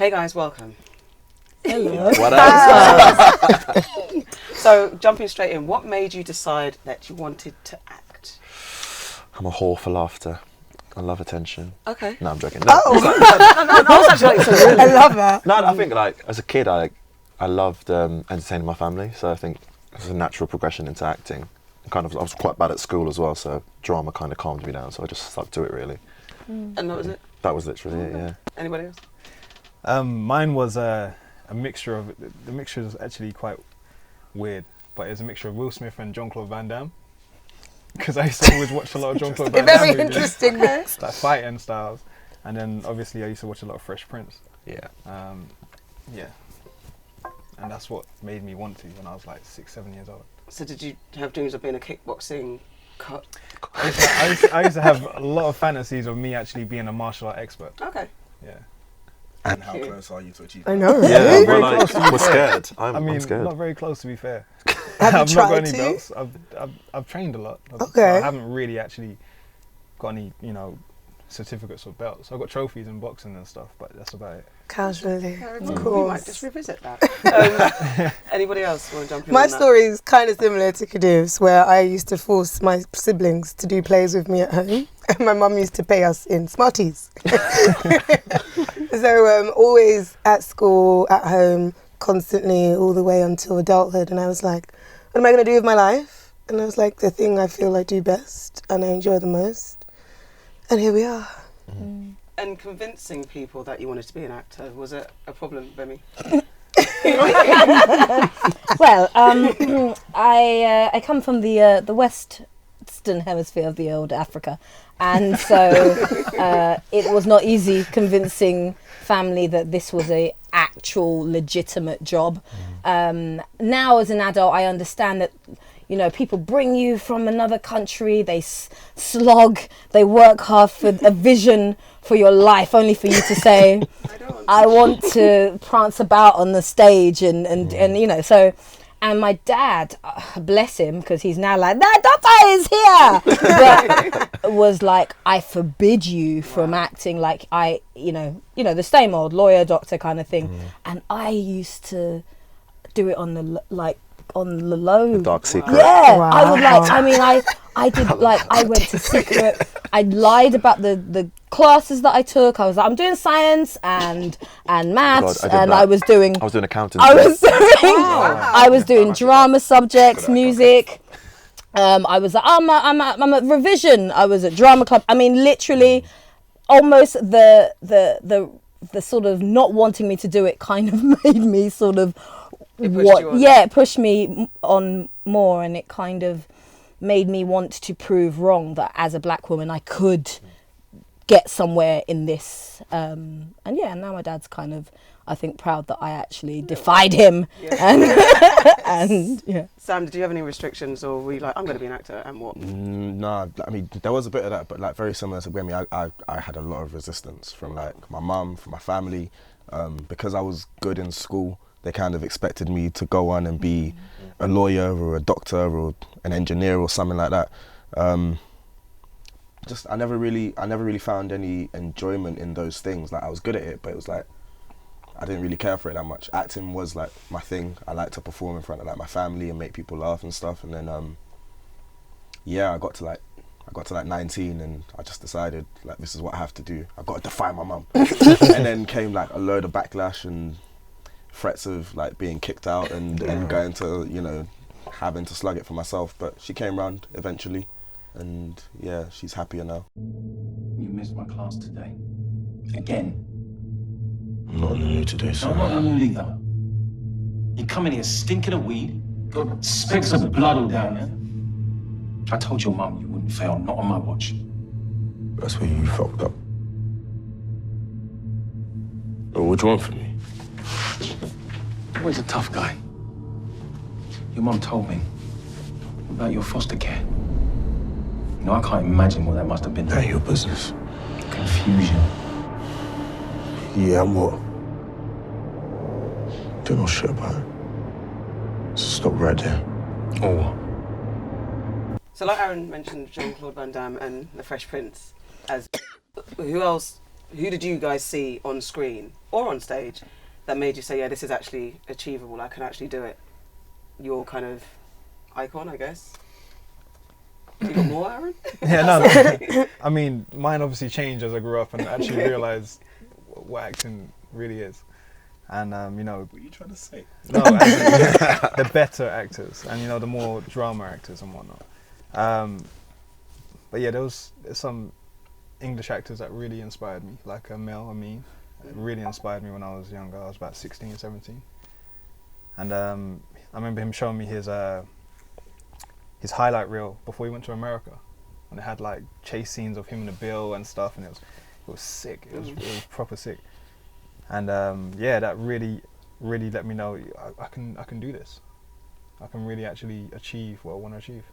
Hey guys, welcome. Hello. What else? So, jumping straight in, what made you decide that you wanted to act? I'm a whore for laughter. I love attention. Okay. No, I'm joking. No, No, I was actually like, so really. I love that. no, I think like as a kid, I loved entertaining my family. So I think it's a natural progression into acting. I was quite bad at school as well, so drama kind of calmed me down. So I just stuck to it really. And that was it? That was literally it. Yeah. Anybody else? Mine was a mixture of, the mixture is actually quite weird, but it's a mixture of Will Smith and Jean-Claude Van Damme. Because I used to always watch a lot of Jean-Claude Van Damme Very movies, interesting mix. like fighting styles. And then obviously I used to watch a lot of Fresh Prince. Yeah. Yeah. And that's what made me want to when I was like 6, 7 years old. So did you have dreams of being a kickboxing cut? I used to have a lot of fantasies of me actually being a martial art expert. Okay. Yeah. And how Thank you. close are you to achieve I that? know, Yeah, right? but like, we're scared. I'm I'm scared. not very close to be fair. Have you I've not tried got any to? belts. I've trained a lot. Okay. I haven't really actually got any, certificates or belts. I've got trophies in boxing and stuff, but that's about it. Casually, We of might course. just revisit that. Anybody else want to jump in My on that? story is kind of similar to Kadiff's, where I used to force my siblings to do plays with me at home, and my mum used to pay us in Smarties. So always at school, at home, constantly, all the way until adulthood. And I was like, what am I going to do with my life? And I was like, the thing I feel I do best and I enjoy the most. And here we are. And convincing people that you wanted to be an actor, was it a problem, Gbemi? Well, I come from the western hemisphere of the old Africa, and so it was not easy convincing family that this was a actual legitimate job. Now as an adult, I understand that people bring you from another country, they slog, they work hard for a vision for your life, only for you to say, I want to prance about on the stage and so. And my dad, bless him, because he's now like, that doctor is here, but was like, I forbid you from acting, like the same old lawyer, doctor kind of thing. And I used to do it on the low. The dark secret. Yeah, Wow. I would I did I went to secret. I lied about the classes that I took. I was like, I'm doing science and maths, God, and that. I was doing accounting. I was doing drama subjects, music. I was like, I'm at revision. I was at drama club. I mean, literally, almost the sort of not wanting me to do it kind of made me sort of it pushed me on more, and it kind of made me want to prove wrong that as a black woman I could get somewhere in this. And now my dad's kind of, I think, proud that I actually defied him. Yeah. And yeah. Sam, did you have any restrictions, or were you like, I'm going to be an actor, and what? Nah, I mean, there was a bit of that, but like very similar to Gbemi, I had a lot of resistance from like my mum, from my family, because I was good in school. They kind of expected me to go on and be a lawyer or a doctor or an engineer or something like that. I never really found any enjoyment in those things. Like I was good at it, but it was like I didn't really care for it that much. Acting was like my thing. I like to perform in front of like my family and make people laugh and stuff. And then I got to like 19 and I just decided like this is what I have to do. I've got to defy my mum. And then came like a load of backlash and threats of like being kicked out and going to having to slug it for myself. But she came round eventually, and yeah, she's happier now. You missed my class today. Again. I'm not in the mood today, so I'm not in the mood either. You come in here stinking of weed, got specks of blood all down there. I told your mum you wouldn't fail, not on my watch. that's where you fucked up. Oh, what do you want from me? Always a tough guy. Your mum told me about your foster care. I can't imagine what that must have been That like. ain't your business. Confusion. Yeah, and what? Don't know shit about it. So stop right there. Or what? So like Aaron mentioned Jean-Claude Van Damme and The Fresh Prince as... Who else Who did you guys see on screen or on stage that made you say, yeah, this is actually achievable, I can actually do it? Your kind of icon, I guess. You got more, Aaron? Yeah, no. I mean, mine obviously changed as I grew up and actually realised what acting really is. And, you know... What are you trying to say? No, the better actors and, you know, the more drama actors and whatnot. But yeah, there's some English actors that really inspired me, like Mel Amin. It really inspired me when I was younger. I was about 16, 17. And I remember him showing me his highlight reel before he went to America. And it had like chase scenes of him in a bill and stuff, and it was sick. It was proper sick. And yeah, that really let me know I can do this. I can really actually achieve what I want to achieve.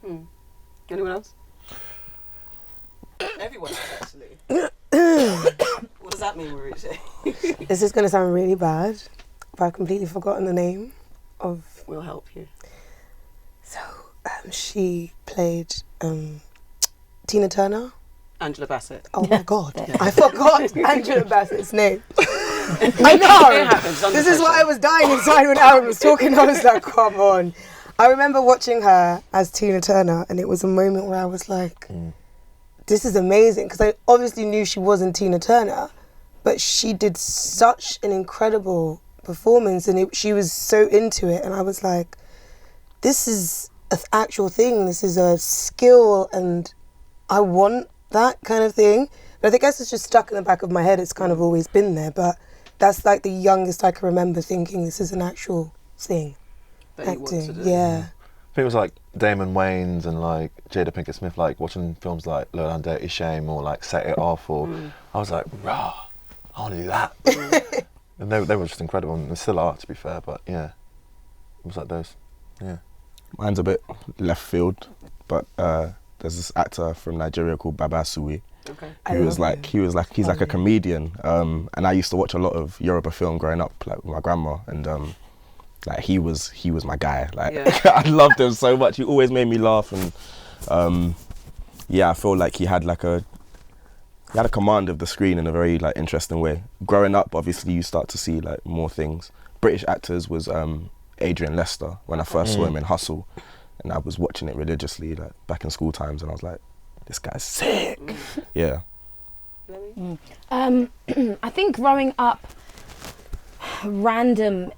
Anyone else? Everyone else, actually. What does that mean, Weruche? This is going to sound really bad, but I've completely forgotten the name of... We'll help you. So, she played Tina Turner. Angela Bassett. Oh my God, I forgot Angela Bassett's name. I know. It happens, under This is what pressure. I was dying inside when Aaron was talking. I was like, come on. I remember watching her as Tina Turner, and it was a moment where I was like, this is amazing, because I obviously knew she wasn't Tina Turner, but she did such an incredible performance, and she was so into it, and I was like, this is an actual thing. This is a skill, and I want that kind of thing. But I guess it's just stuck in the back of my head. It's kind of always been there, but that's like the youngest I can remember thinking this is an actual thing. That you want to Acting, do. yeah. I think it was like Damon Wayans and like Jada Pinkett Smith, like watching films like Low Down Dirty Shame or like Set It Off, or I was like, rah, I want to do that. And they were just incredible, and they still are, to be fair, but yeah, it was like those, yeah. Mine's a bit left field, but there's this actor from Nigeria called Babasuwe. Okay. He's like a comedian, and I used to watch a lot of Yoruba film growing up, like with my grandma, and like he was my guy. Like I loved him so much. He always made me laugh, and yeah, I feel like he had a command of the screen in a very like interesting way. Growing up, obviously, you start to see like more things. British actors was Adrian Lester when I first saw him in Hustle, and I was watching it religiously like back in school times, and I was like, this guy's sick. Yeah. I think growing up, random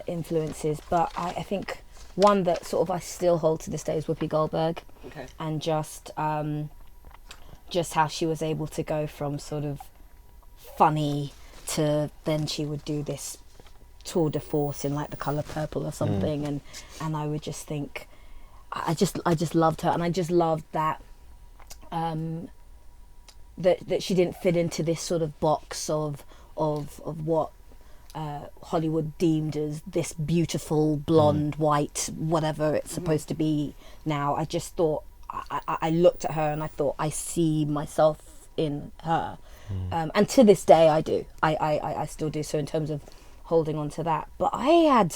influences, but I think one that sort of I still hold to this day is Whoopi Goldberg. Okay. And just how she was able to go from sort of funny to then she would do this tour de force in like The Colour Purple or something, and I would just think I just loved her, and I just loved that that she didn't fit into this sort of box of what Hollywood deemed as this beautiful blonde white whatever it's supposed to be now. I just thought I looked at her and I thought I see myself in her, and to this day I do. I still do. So in terms of holding on to that, but I had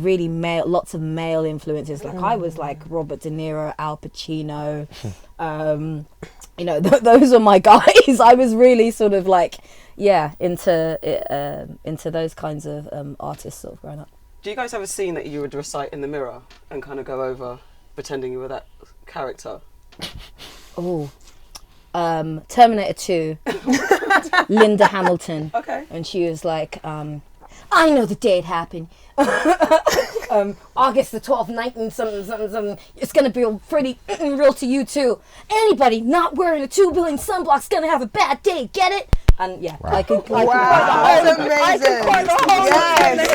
really lots of male influences. Like I was like Robert De Niro, Al Pacino, you know, those are my guys. I was really sort of like, into those kinds of artists sort of growing up. Do you guys have a scene that you would recite in the mirror and kind of go over pretending you were that character? Oh, Terminator 2, Linda Hamilton. Okay. And she was like, I know the day it happened. August the 12th, 19 something. It's going to be pretty real to you too. Anybody not wearing a 2 billion sunblock's going to have a bad day. Get it? And yeah, I could quote the whole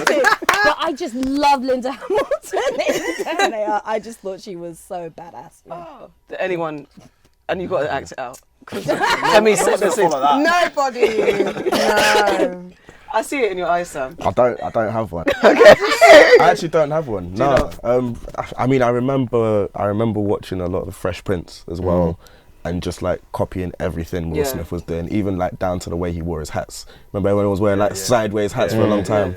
thing. But I just love Linda Hamilton in Terminator. I just thought she was so badass. Oh. Did anyone, and you've got to act it out. Let me set this in. Nobody. No. I see it in your eyes, Sam. I don't have one. I actually don't have one. No. I mean, I remember watching a lot of Fresh Prince as well, and just like copying everything Will Smith was doing, even like down to the way he wore his hats. Remember when he was wearing like sideways hats for a long time?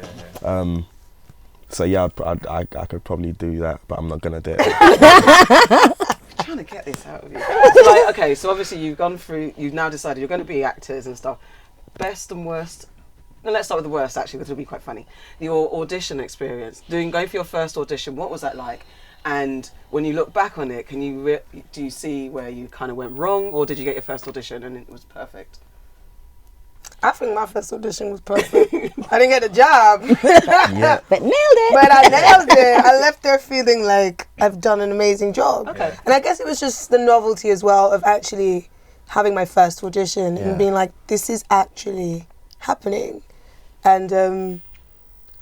So yeah, I could probably do that, but I'm not gonna do it. trying to get this out of you. So like, okay, so obviously you've now decided you're going to be actors and stuff. Best and worst. No, let's start with the worst actually, because it'll be quite funny. Your audition experience, going for your first audition, what was that like? And when you look back on it, do you see where you kind of went wrong, or did you get your first audition and it was perfect? I think my first audition was perfect. I didn't get a job. Yeah. But nailed it. But I nailed it. I left there feeling like I've done an amazing job. Okay. And I guess it was just the novelty as well of actually having my first audition Yeah. and being like, this is actually happening. And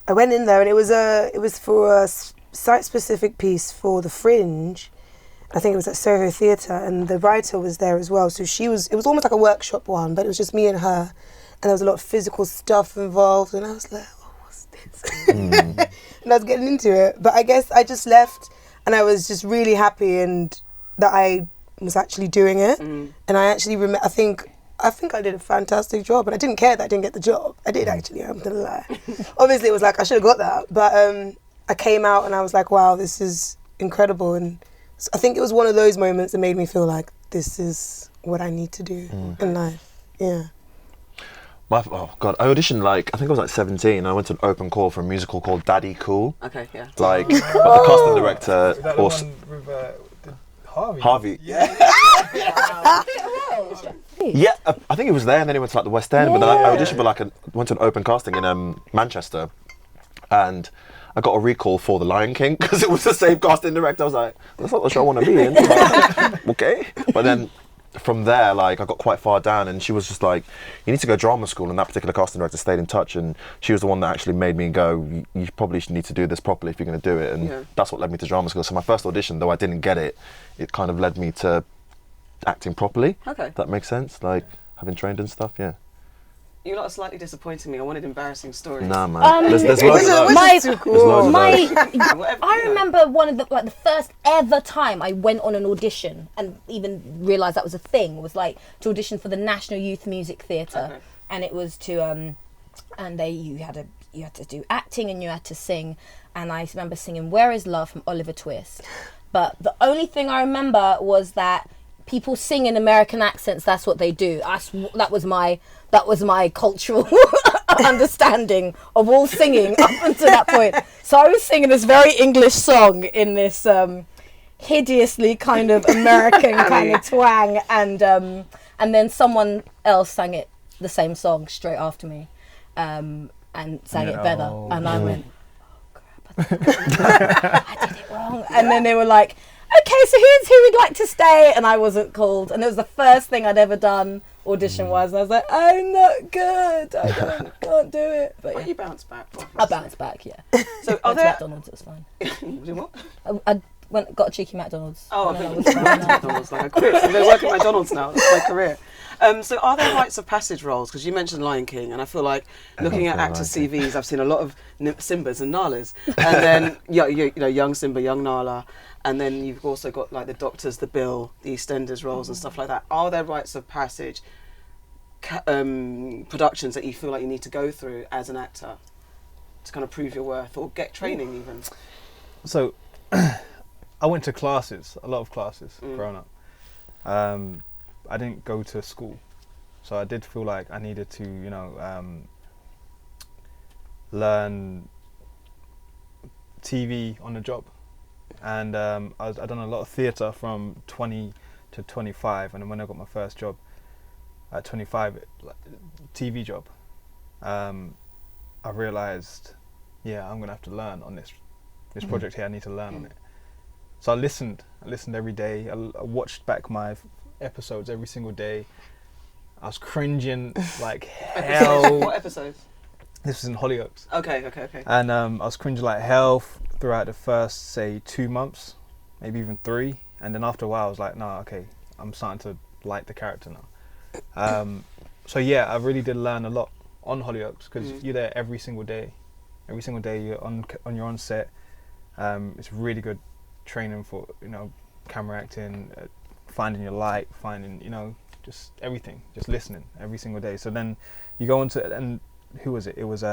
I went in there and it was for a site-specific piece for The Fringe. I think it was at Soho Theatre, and the writer was there as well. So it was almost like a workshop one, but it was just me and her. And there was a lot of physical stuff involved, and I was like, oh, what's this? And I was getting into it. But I guess I just left, and I was just really happy and that I was actually doing it. And I actually I think I did a fantastic job, and I didn't care that I didn't get the job. I did actually, I'm gonna lie. Obviously, it was like, I should have got that. But I came out and I was like, wow, this is incredible. And so I think it was one of those moments that made me feel like this is what I need to do in life. Yeah. Oh God, I auditioned I think I was 17. I went to an open call for a musical called Daddy Cool. Okay, yeah. But the casting director Is that the one with Harvey? Harvey. Yeah. Yeah, I think he was there, and then he went to the West End. But then I auditioned for went to an open casting in Manchester, and I got a recall for The Lion King because it was the same casting director. I was like, that's not the show I want to be in. Like, okay, but then from there, I got quite far down, and she was just like, you need to go drama school. And that particular casting director stayed in touch, and she was the one that actually made me go, you probably need to do this properly if you're going to do it. And that's what led me to drama school. So my first audition, though I didn't get it, it kind of led me to acting properly. Okay, that makes sense. Having trained and stuff. Yeah. You lot are slightly disappointing me. I wanted embarrassing stories. Nah, man. There's loads of My, There's loads of I remember one of the first ever time I went on an audition and even realised that was a thing was to audition for the National Youth Music Theatre, and it was to you had to do acting and you had to sing, and I remember singing "Where Is Love" from Oliver Twist, but the only thing I remember was that people sing in American accents. That's what they do. That was my cultural understanding of all singing up until that point. So I was singing this very English song in this hideously kind of American kind of twang, and then someone else sang it the same song straight after me, and sang it better, and I went, oh crap, I did it wrong, and then they were like, okay, so here's who we'd like to stay, and I wasn't called, and it was the first thing I'd ever done audition-wise, and I was like, I'm not good, I can't do it. But you bounced back. I bounced back, yeah. So went to McDonald's, it was fine. You did what? I got a cheeky McDonald's. Oh, I think I went to McDonald's. I quit. I'm going to work at McDonald's now. That's my career. So are there rites of passage roles? Because you mentioned Lion King, and I feel like looking at actors' CVs, I've seen a lot of Simbas and Nalas, and then you know, young Simba, young Nala, and then you've also got the Doctors, the Bill, the EastEnders roles and stuff like that. Are there rites of passage productions that you feel like you need to go through as an actor to kind of prove your worth or get training even? So I went to classes, a lot of classes growing up. I didn't go to school, so I did feel like I needed to, learn TV on the job, and I'd done a lot of theatre from 20 to 25, and then when I got my first job at 25, TV job, I realised, I'm gonna have to learn on this project here. I need to learn on it. So I listened every day. I watched back my episodes every single day. I was cringing like hell. What episodes? This was in Hollyoaks. Okay. And I was cringing like hell throughout the first, say, 2 months, maybe even 3. And then after a while, I was like, no, okay, I'm starting to like the character now. So I really did learn a lot on Hollyoaks because you're there every single day. Every single day you're on your own set. It's really good training for camera acting, finding your light, finding just everything, just listening every single day. So then you go into, and who was it? It was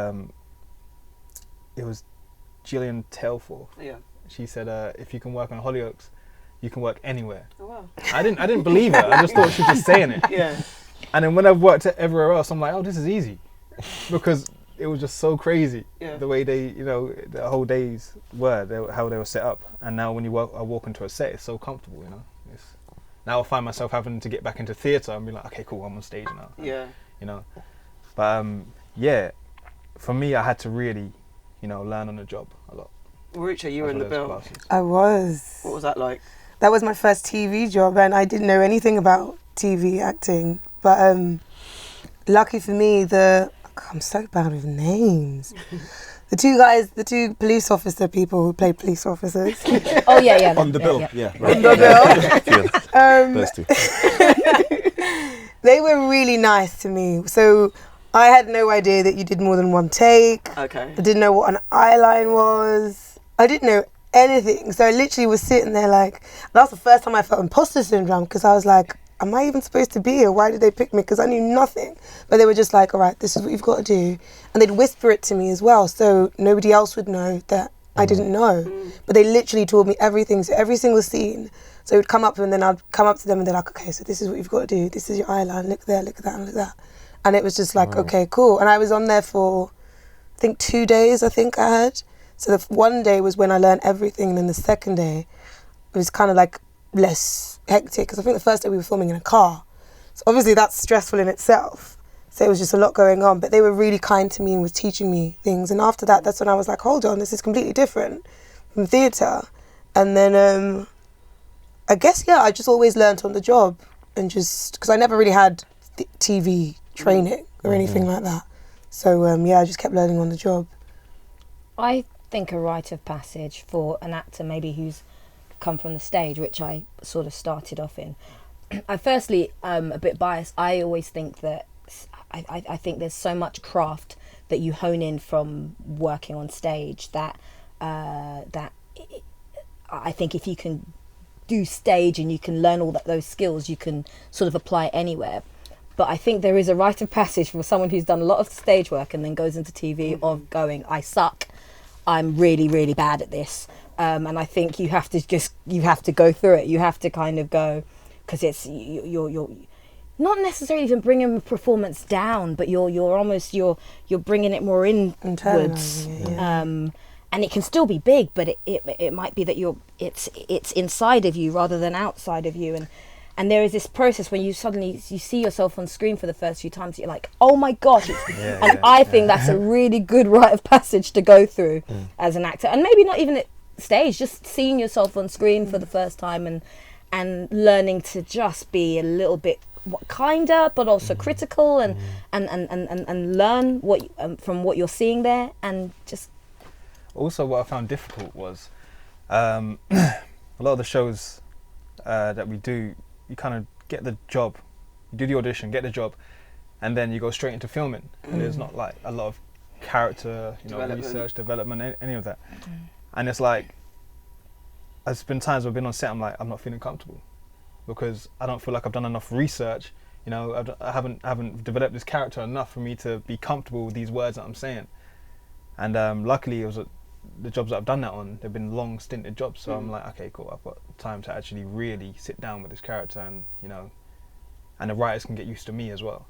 Gillian Tailforth. Yeah. She said if you can work on Hollyoaks, you can work anywhere. Oh, wow. I didn't believe it. I just thought she was just saying it. Yeah. And then when I've worked everywhere else, I'm like, oh, this is easy, because it was just so crazy the way they, the whole days were, how they were set up. And now when I walk into a set, it's so comfortable, Now I find myself having to get back into theatre and be like, okay, cool, I'm on stage now. Yeah. But for me, I had to really, learn on the job a lot. Weruche, you were in the bill. Classes. I was. What was that like? That was my first TV job, and I didn't know anything about TV acting. But lucky for me, I'm so bad with names. The two police officer people who play police officers. Oh yeah. On the bill, Right. right. On the bill. Those two. They were really nice to me. So I had no idea that you did more than one take. Okay. I didn't know what an eye line was. I didn't know anything. So I literally was sitting there like, that was the first time I felt imposter syndrome, because I was like, am I even supposed to be here? Why did they pick me? Because I knew nothing. But they were just like, all right, this is what you've got to do. And they'd whisper it to me as well, so nobody else would know that I didn't know. But they literally told me everything, so every single scene. So it would come up, and then I'd come up to them and they're like, okay, so this is what you've got to do. This is your eye line. Look there, look at that, and look at that. And it was just like, okay, cool. And I was on there for, I think 2 days, I had. So the one day was when I learned everything, and then the second day, it was kind of like less hectic, because I think the first day we were filming in a car. So obviously that's stressful in itself. So it was just a lot going on, but they were really kind to me and was teaching me things. And after that, that's when I was like, hold on, this is completely different from theatre. And then I guess, I just always learnt on the job, and just, because I never really had TV training or anything like that. So I just kept learning on the job. I think a rite of passage for an actor maybe who's come from the stage, which I sort of started off in. I firstly a bit biased. I always think that I think there's so much craft that you hone in from working on stage that I think if you can do stage and you can learn all those skills, you can sort of apply anywhere. But I think there is a rite of passage for someone who's done a lot of stage work and then goes into TV of going, I suck, I'm really, really bad at this. And I think you have to go through it. You have to kind of go, because it's, you're not necessarily even bringing the performance down, but you're bringing it more inwards. And it can still be big, but it might be that it's inside of you rather than outside of you. And there is this process when you see yourself on screen for the first few times, you're like, oh my gosh. I think that's a really good rite of passage to go through as an actor. And maybe not even at stage, just seeing yourself on screen for the first time and learning to just be a little bit kinder, but also critical and learn from what you're seeing there. And just... Also, what I found difficult was a lot of the shows that we do, you kind of get the job, you do the audition, get the job, and then you go straight into filming. And there's not like a lot of character, research, development, any of that. And it's like, there's been times I've been on set, I'm like, I'm not feeling comfortable because I don't feel like I've done enough research. I haven't developed this character enough for me to be comfortable with these words that I'm saying. And luckily, it was the jobs that I've done that on, they've been long stinted jobs, so I'm like, okay, cool, I've got time to actually really sit down with this character, and and the writers can get used to me as well.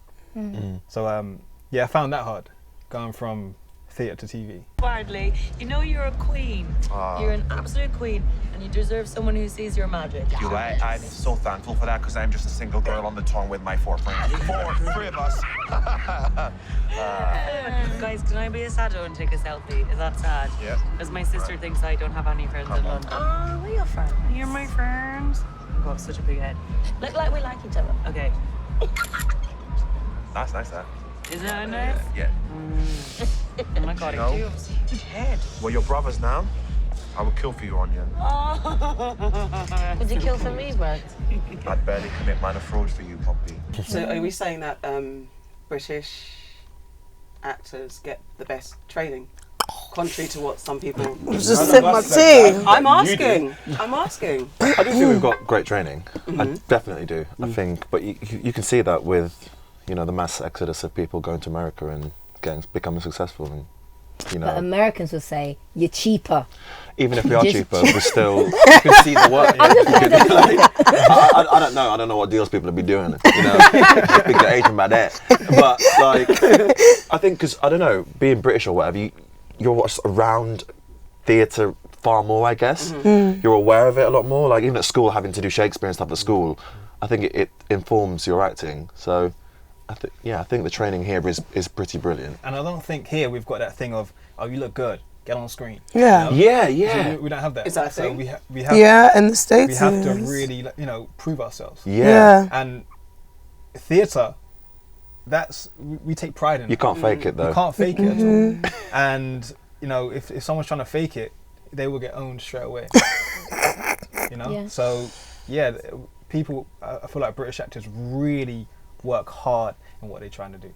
So I found that hard, going from theatre to TV. Hardly, you're a queen. You're an absolute queen, and you deserve someone who sees your magic. You're right, I'm so thankful for that, because I'm just a single girl on the tongue with my 4 friends. 3 of us. Guys, can I be a sado and take a selfie? Is that sad? Yeah. Because my sister thinks I don't have any friends in London. Oh, we're your friends. You're my friends. I've got such a big head. Look like we like each other. Okay. That's nice, that. Is that nice? Yeah. Oh my god, I do have a huge head. Well, your brothers now, I would kill for you, Anya. Oh. Would you kill for me, Brad? I'd barely commit minor fraud for you, Poppy. So are we saying that British actors get the best training? Contrary to what some people... Just sip my tea. I'm asking. I do think we've got great training. I definitely do. I think, but you can see that with, the mass exodus of people going to America and becoming successful. And you know. But Americans would say, you're cheaper. Even if we are Just cheaper, we still you can see the work. I don't know. I don't know what deals people will be doing. You know, just pick the Asian by that. But like, I think because I don't know, being British or whatever, you're what's around theatre far more. I guess you're aware of it a lot more. Like even at school, having to do Shakespeare and stuff at school, I think it informs your acting. So. I think the training here is pretty brilliant. And I don't think here we've got that thing of, oh, you look good, get on screen. Yeah. You know? Yeah. We don't have that. Is that a so thing? we have. Yeah, in the States. We have to it is. really, prove ourselves. Yeah. And theatre, we take pride in it. You can't fake it though. You can't fake it at all. And if someone's trying to fake it, they will get owned straight away. Yeah. So yeah, people. I feel like British actors really work hard in what they're trying to do.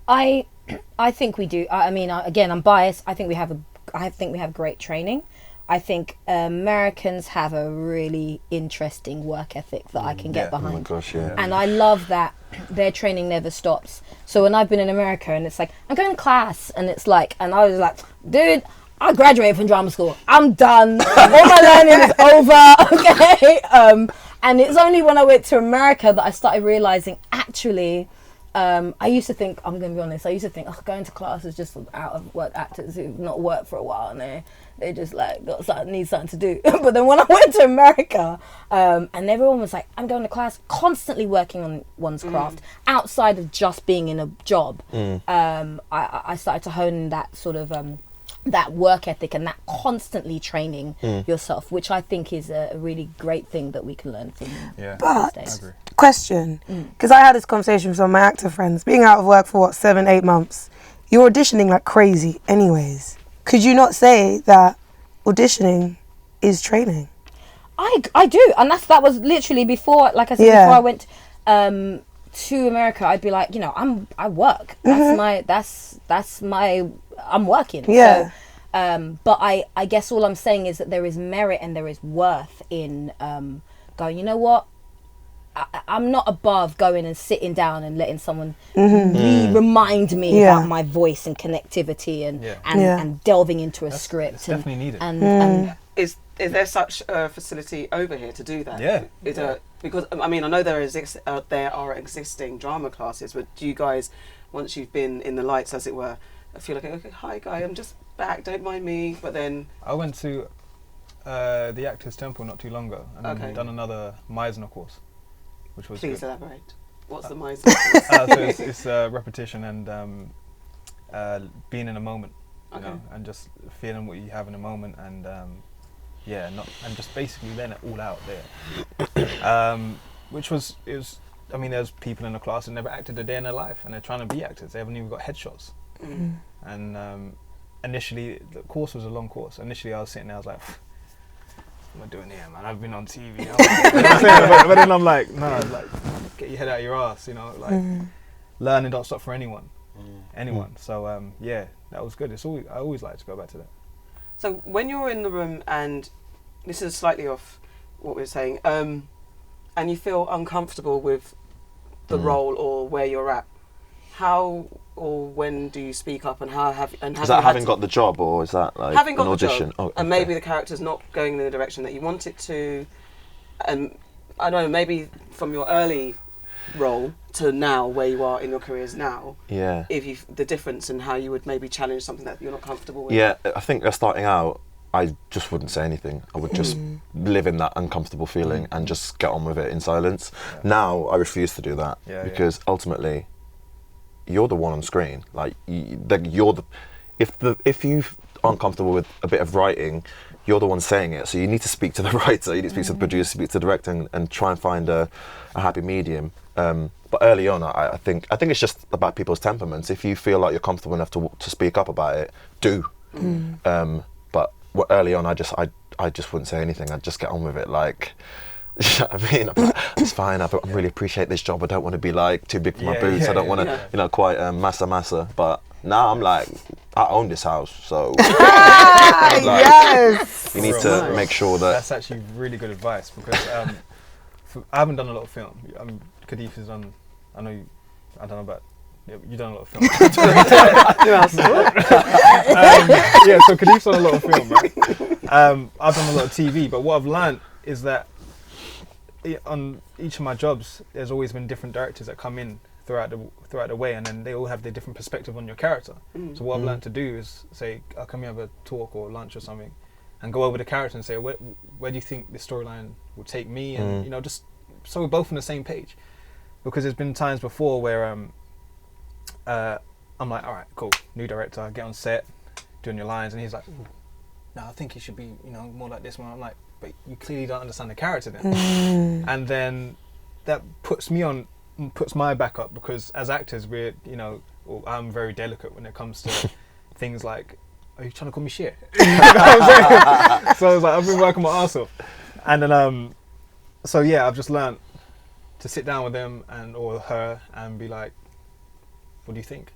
I think we do. I mean, again, I'm biased. I think we have great training. I think Americans have a really interesting work ethic that I can get behind. Oh my gosh, yeah. And I love that their training never stops. So when I've been in America and it's like, I'm going to class, and it's like, and I was like, dude, I graduated from drama school. I'm done. All my learning is over. Okay. And it's only when I went to America that I started realizing, actually, I used to think, I'm going to be honest, going to class is just for out of work actors who've not worked for a while and they just like need something to do. But then when I went to America, and everyone was like, I'm going to class, constantly working on one's craft outside of just being in a job. I started to hone in that sort of that work ethic and that constantly training yourself, which I think is a really great thing that we can learn from. Yeah. But question, because I had this conversation with some of my actor friends, being out of work for 7-8 months, you're auditioning like crazy anyways. Could you not say that auditioning is training? I do, and that was literally before, like I said, before I went to America, I'd be like, I work. That's my I'm working. Yeah. So, but I guess all I'm saying is that there is merit and there is worth in going, you know what? I'm not above going and sitting down and letting someone remind me about my voice and connectivity and delving into a script. It's definitely needed. And Is there such a facility over here to do that? Yeah. Because I mean, I know there are existing drama classes, but do you guys, once you've been in the lights, as it were, feel like, okay, hi guy, I'm just back, don't mind me, but then... I went to the Actors Temple not too long ago and done another Meisner course, which was Please good. elaborate. What's the Meisner course? So it's repetition and being in a moment, you know, and just feeling what you have in a moment and and just basically letting it all out there. I mean, there's people in the class that never acted a day in their life and they're trying to be actors. They haven't even got headshots. And initially, the course was a long course. Initially, I was sitting there, I was like, what am I doing here, man? I've been on TV. But then I'm like, no, like, get your head out of your ass, you know, like, learning don't stop for anyone. So, that was good. I always like to go back to that. So when you're in the room, and this is slightly off what we were saying, and you feel uncomfortable with the role or where you're at, how or when do you speak up, and how have and is that having got the job, or is that like having got an audition? The job, and maybe the character's not going in the direction that you want it to, and I don't know, maybe from your early role to now where you are in your careers now, if the difference in how you would maybe challenge something that you're not comfortable with. I think starting out, I just wouldn't say anything. I would just live in that uncomfortable feeling and just get on with it in silence. Now I refuse to do that because ultimately you're the one on screen. Like you're the if you aren't comfortable with a bit of writing, you're the one saying it. So you need to speak to the writer, you need to speak to the producer, speak to the director, and try and find a happy medium. But early on, I think it's just about people's temperaments. If you feel like you're comfortable enough to speak up about it, do. But early on, I just wouldn't say anything. I'd just get on with it. Like, you know what I mean? It's fine. I really appreciate this job. I don't want to be like too big for my boots. I don't want to, quite massa. But now I'm like, I own this house, so you need to make sure that. That's actually really good advice because I haven't done a lot of film. Kadiff has done. I don't know about Yeah, you've done a lot of film. Yeah, so Kadiff's done a lot of film, right? I've done a lot of TV, but what I've learned is that on each of my jobs, there's always been different directors that come in throughout the way, and then they all have their different perspective on your character. So what I've learned to do is say, "I'll come here, have a talk or lunch or something," and go over the character and say, "Where do you think this storyline will take me?" And you know, just so we're both on the same page. Because there's been times before where I'm like, "All right, cool, new director, I get on set, doing your lines," and he's like, "No, I think it should be, you know, more like this one." I'm like, "But you clearly don't understand the character then." And then that puts my back up, because as actors we're, you know, I'm very delicate when it comes to things like, "Are you trying to call me shit?" You know what I'm saying? So I was like, I've been working my arse off. And then so yeah, I've just learned to sit down with them or her and be like, "What do you think?"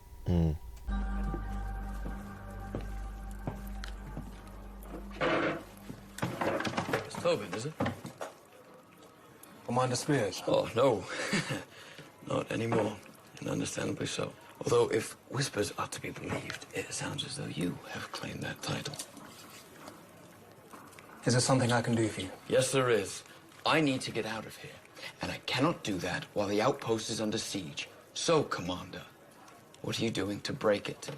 It's Tobin, is it? Commander Spears. Oh, no. Not anymore, and understandably so. Although, if whispers are to be believed, it sounds as though you have claimed that title. Is there something I can do for you? Yes, there is. I need to get out of here, and I cannot do that while the outpost is under siege. So, Commander, what are you doing to break it?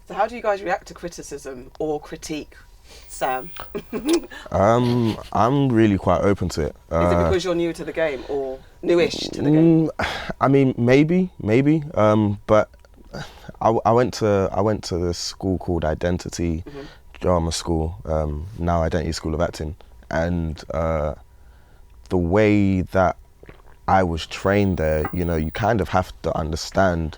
So how do you guys react to criticism or critique, Sam? I'm really quite open to it. Is it because you're new to the game or newish to the game? I mean, maybe. But I went to this school called Identity Drama School, now Identity School of Acting, and the way that I was trained there, you know, you kind of have to understand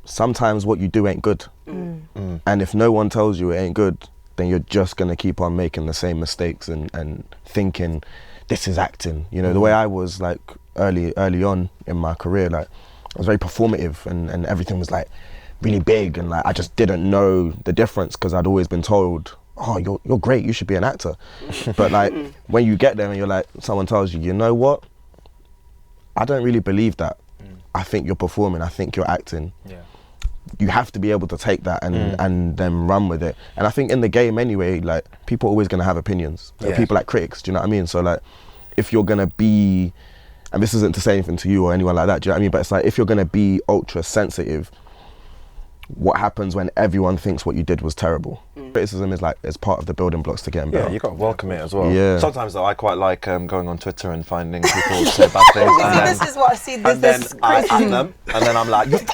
sometimes what you do ain't good. And if no one tells you it ain't good, then you're just gonna keep on making the same mistakes and thinking this is acting. You know, the way I was like early on in my career, like I was very performative and everything was like really big, and like I just didn't know the difference because I'd always been told, "Oh, you're great, you should be an actor." But like when you get there and you're like, someone tells you, "You know what? I don't really believe that. I think you're performing, I think you're acting." Yeah. You have to be able to take that and then run with it. And I think in the game anyway, like people are always gonna have opinions. Yeah. People like critics, do you know what I mean? So like if you're gonna be, and this isn't to say anything to you or anyone like that, do you know what I mean? But it's like if you're gonna be ultra sensitive, what happens when everyone thinks what you did was terrible? Criticism is like, it's part of the building blocks to getting better. Yeah, you got to welcome it as well. Yeah. Sometimes though, I quite like going on Twitter and finding people say bad things. This is what I see. And then This is I crazy. at them, and then I'm like, because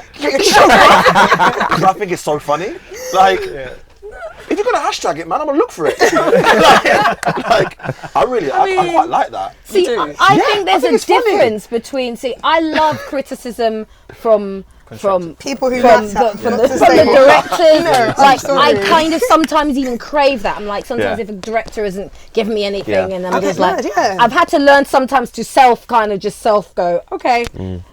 I think it's so funny. Like, if you're gonna hashtag it, man, I'm gonna look for it. I quite like that. See, I think there's a difference between. See, I love criticism from People who from matter, the not to directors. No, like I'm I sorry. kind of sometimes even crave that. I'm like, sometimes Yeah. if a director isn't giving me anything, Yeah. and I'm I just get like, mad, yeah. I've had to learn sometimes to self go, okay,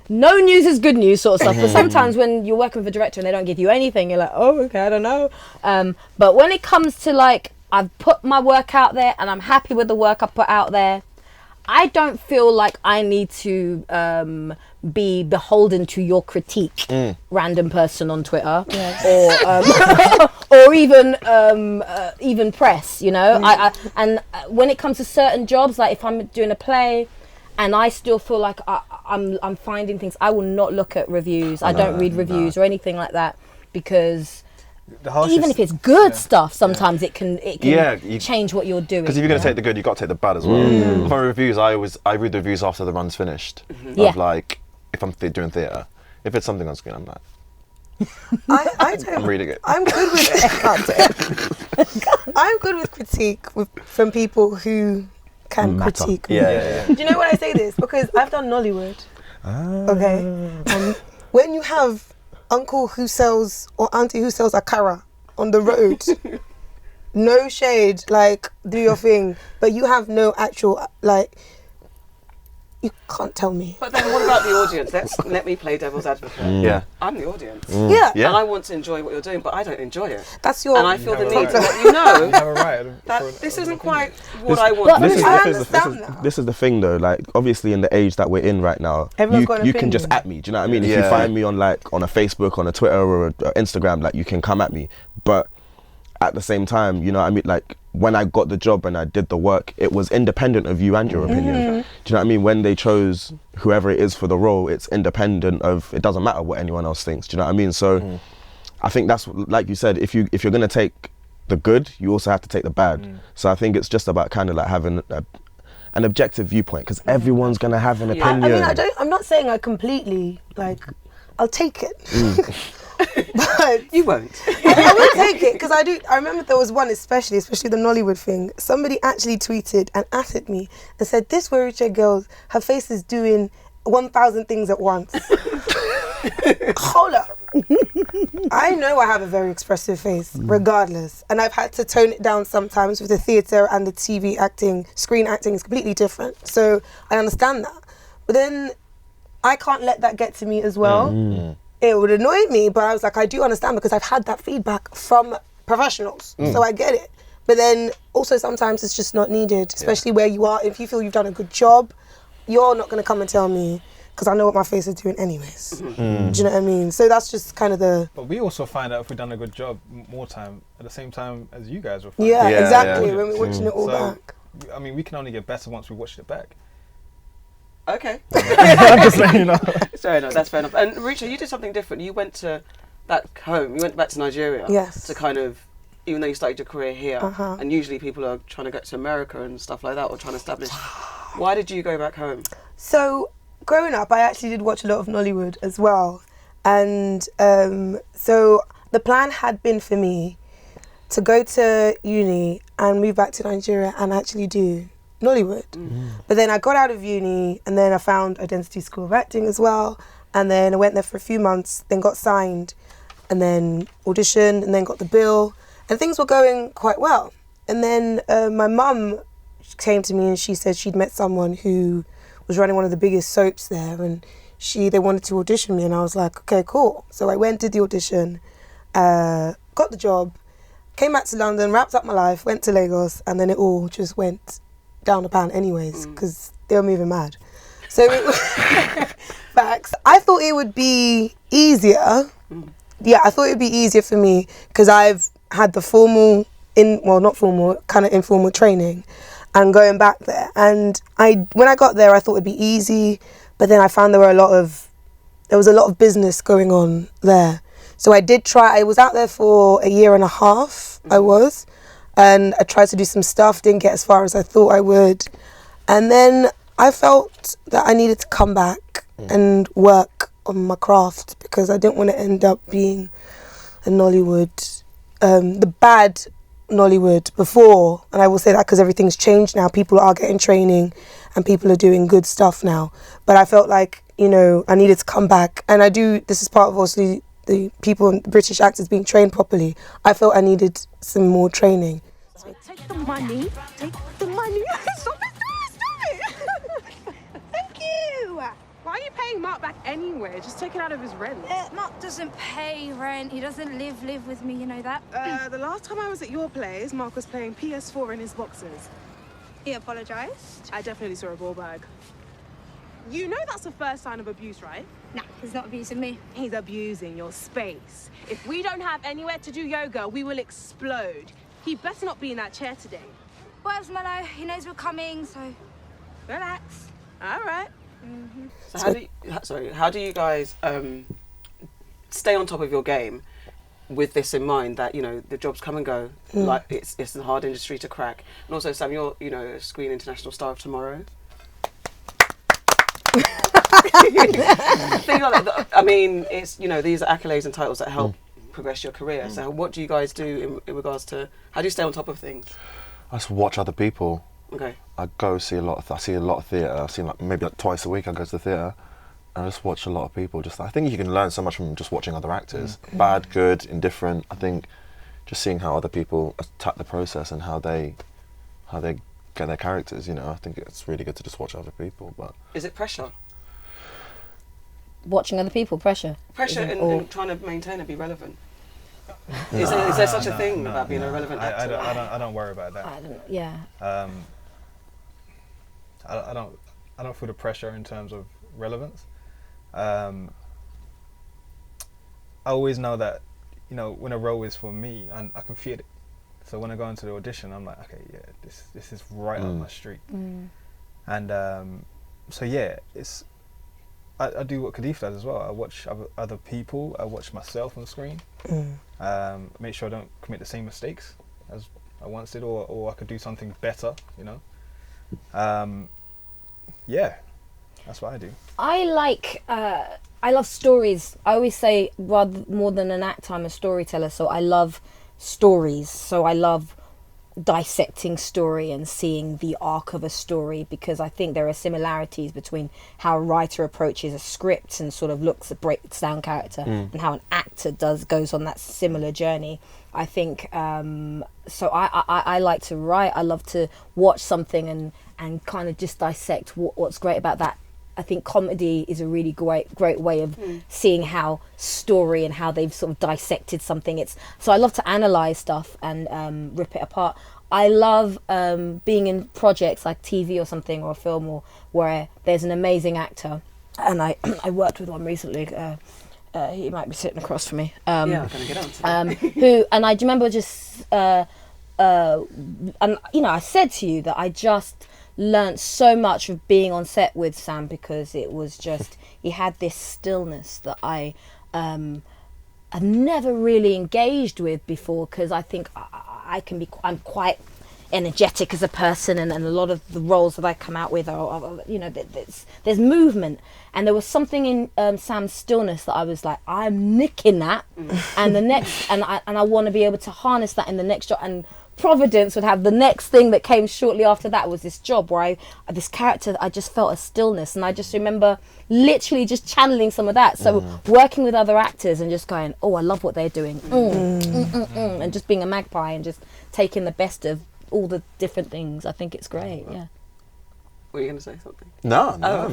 no news is good news sort of stuff. But sometimes when you're working with a director and they don't give you anything, you're like, oh, okay, I don't know. But when it comes to like, I've put my work out there and I'm happy with the work I put out there, I don't feel like I need to be beholden to your critique, random person on Twitter, or even press. You know, and when it comes to certain jobs, like if I'm doing a play, and I still feel like I'm finding things, I will not look at reviews. I don't read reviews or anything like that, because even if it's good stuff, sometimes it can change what you're doing. Because if you're going to take the good, you've got to take the bad as well. For reviews, I read the reviews after the run's finished. Of like, if I'm doing theatre, if it's something on screen, I'm like, I'm reading it. I'm good with I'm good with critique from people who can critique me. Yeah. Do you know why I say this? Because I've done Nollywood. Okay. And when you have uncle who sells or auntie who sells akara on the road, no shade, like do your thing, but you have no actual, like, You can't tell me. But then what about the audience? Let me play devil's advocate. Yeah. I'm the audience. Yeah. And I want to enjoy what you're doing, but I don't enjoy it. That's your... And I feel the have a need right. to let you know You have a right. that this isn't quite what This- I want. But to do. I understand that. This is the thing though, like obviously in the age that we're in right now, Everyone's got an you can just opinion. at me, do you know what I mean? If Yeah. you find me on like on a Facebook, on a Twitter or a Instagram, like you can come at me. But at the same time, you know what I mean, like when I got the job and I did the work, it was independent of you and your opinion. Do you know what I mean? When they chose whoever it is for the role, it's independent of, it doesn't matter what anyone else thinks. Do you know what I mean? So I think that's, like you said, if you're going to take the good, you also have to take the bad. So I think it's just about kind of like having an objective viewpoint, because everyone's going to have an opinion. I mean, I'm not saying I completely, like, I'll take it. But You won't. I will take it, because I remember there was one especially the Nollywood thing. Somebody actually tweeted and added me and said, this Weruche girl, her face is doing 1,000 things at once. Hold up. I know I have a very expressive face, regardless. And I've had to tone it down sometimes with the theatre and the TV acting. Screen acting is completely different. So I understand that. But then I can't let that get to me as well. It would annoy me, but I was like, I do understand, because I've had that feedback from professionals. So I get it. But then also sometimes it's just not needed, especially where you are. If you feel you've done a good job, you're not going to come and tell me, because I know what my face is doing anyways. Do you know what I mean? So that's just kind of the... But we also find out if we've done a good job more time at the same time as you guys will find Yeah, out. Yeah, exactly, yeah. when we're watching it all So, back. I mean, we can only get better once we watched it back. Okay. I'm just saying, you know. Fair enough. That's fair enough. And Richa, you did something different. You went to back home. You went back to Nigeria. Yes. To kind of, even though you started your career here, and usually people are trying to get to America and stuff like that, or trying to establish. Why did you go back home? So growing up, I actually did watch a lot of Nollywood as well. And so the plan had been for me to go to uni and move back to Nigeria and actually do Nollywood. But then I got out of uni and then I found Identity School of Acting as well. And then I went there for a few months, then got signed and then auditioned and then got the bill. And things were going quite well. And then my mum came to me and she said she'd met someone who was running one of the biggest soaps there, and they wanted to audition me, and I was like, okay, cool. So I went, did the audition, got the job, came back to London, wrapped up my life, went to Lagos, and then it all just went down the pan anyways, because they were moving mad. So it was facts. I thought it would be easier. Yeah, I thought it would be easier for me because I've had the not formal, kind of informal training and going back there. And when I got there, I thought it'd be easy, but then I found there was a lot of business going on there. So I did try, I was out there for a year and a half, and I tried to do some stuff, didn't get as far as I thought I would. And then I felt that I needed to come back and work on my craft, because I didn't want to end up being a Nollywood, the bad Nollywood before. And I will say that because everything's changed now. People are getting training and people are doing good stuff now. But I felt like, I needed to come back. And this is part of obviously the people, British actors being trained properly. I felt I needed some more training. Take the money. Take the money. Stop it. Thank you. Why are you paying Mark back anyway? Just take it out of his rent. Mark doesn't pay rent. He doesn't live with me, you know that? The last time I was at your place, Mark was playing PS4 in his boxes. He apologised. I definitely saw a ball bag. You know that's the first sign of abuse, right? Nah, he's not abusing me. He's abusing your space. If we don't have anywhere to do yoga, we will explode. He better not be in that chair today. Whatever, Mello. He knows we're coming, so relax. All right. So how do you guys stay on top of your game with this in mind, that the jobs come and go, like it's a hard industry to crack, and also Sam, you're a Screen International Star of Tomorrow. I mean, it's these are accolades and titles that help progress your career. So what do you guys do in regards to how do you stay on top of things? I just watch other people. Okay. I go see a lot of theatre. I see maybe twice a week I go to the theatre and I just watch a lot of people. I think you can learn so much from just watching other actors. Bad, good, indifferent. I think just seeing how other people attack the process and how they get their characters. You know, I think it's really good to just watch other people. But is it pressure? Watching other people, pressure in trying to maintain and be relevant. Is there such a thing about being a relevant actor? I don't worry about that. I don't feel the pressure in terms of relevance. I always know that, you know, when a role is for me, and I can feel it. So when I go into the audition, I'm like, okay, yeah, this is right up my street. And so yeah, I do what Kadiff does as well. I watch other people. I watch myself on screen. Make sure I don't commit the same mistakes as I once did, or I could do something better. You know. Yeah, that's what I do. I love stories. I always say, rather more than an actor, I'm a storyteller. So I love stories. So I love dissecting story and seeing the arc of a story, because I think there are similarities between how a writer approaches a script and sort of breaks down character, and how an actor goes on that similar journey. I think so. I like to write. I love to watch something and kind of just dissect what's great about that. I think comedy is a really great way of seeing how story and how they've sort of dissected something. So I love to analyze stuff and rip it apart. I love being in projects like TV or something, or a film, or where there's an amazing actor. And I worked with one recently. He might be sitting across from me. Yeah, I'm gonna get on. I remember just and you know, I said to you that I just learnt so much of being on set with Sam, because it was just, he had this stillness that I've never really engaged with before, because I think I'm quite energetic as a person, and a lot of the roles that I come out with are you know, there's movement, and there was something in Sam's stillness that I was like, I'm nicking that, and the next, and I want to be able to harness that in the next job. And Providence would have the next thing that came shortly after that was this job where this character, I just felt a stillness, and I just remember literally just channeling some of that. So working with other actors and just going, oh, I love what they're doing, and just being a magpie and just taking the best of all the different things. I think it's great. Yeah. Were you going to say something? No. I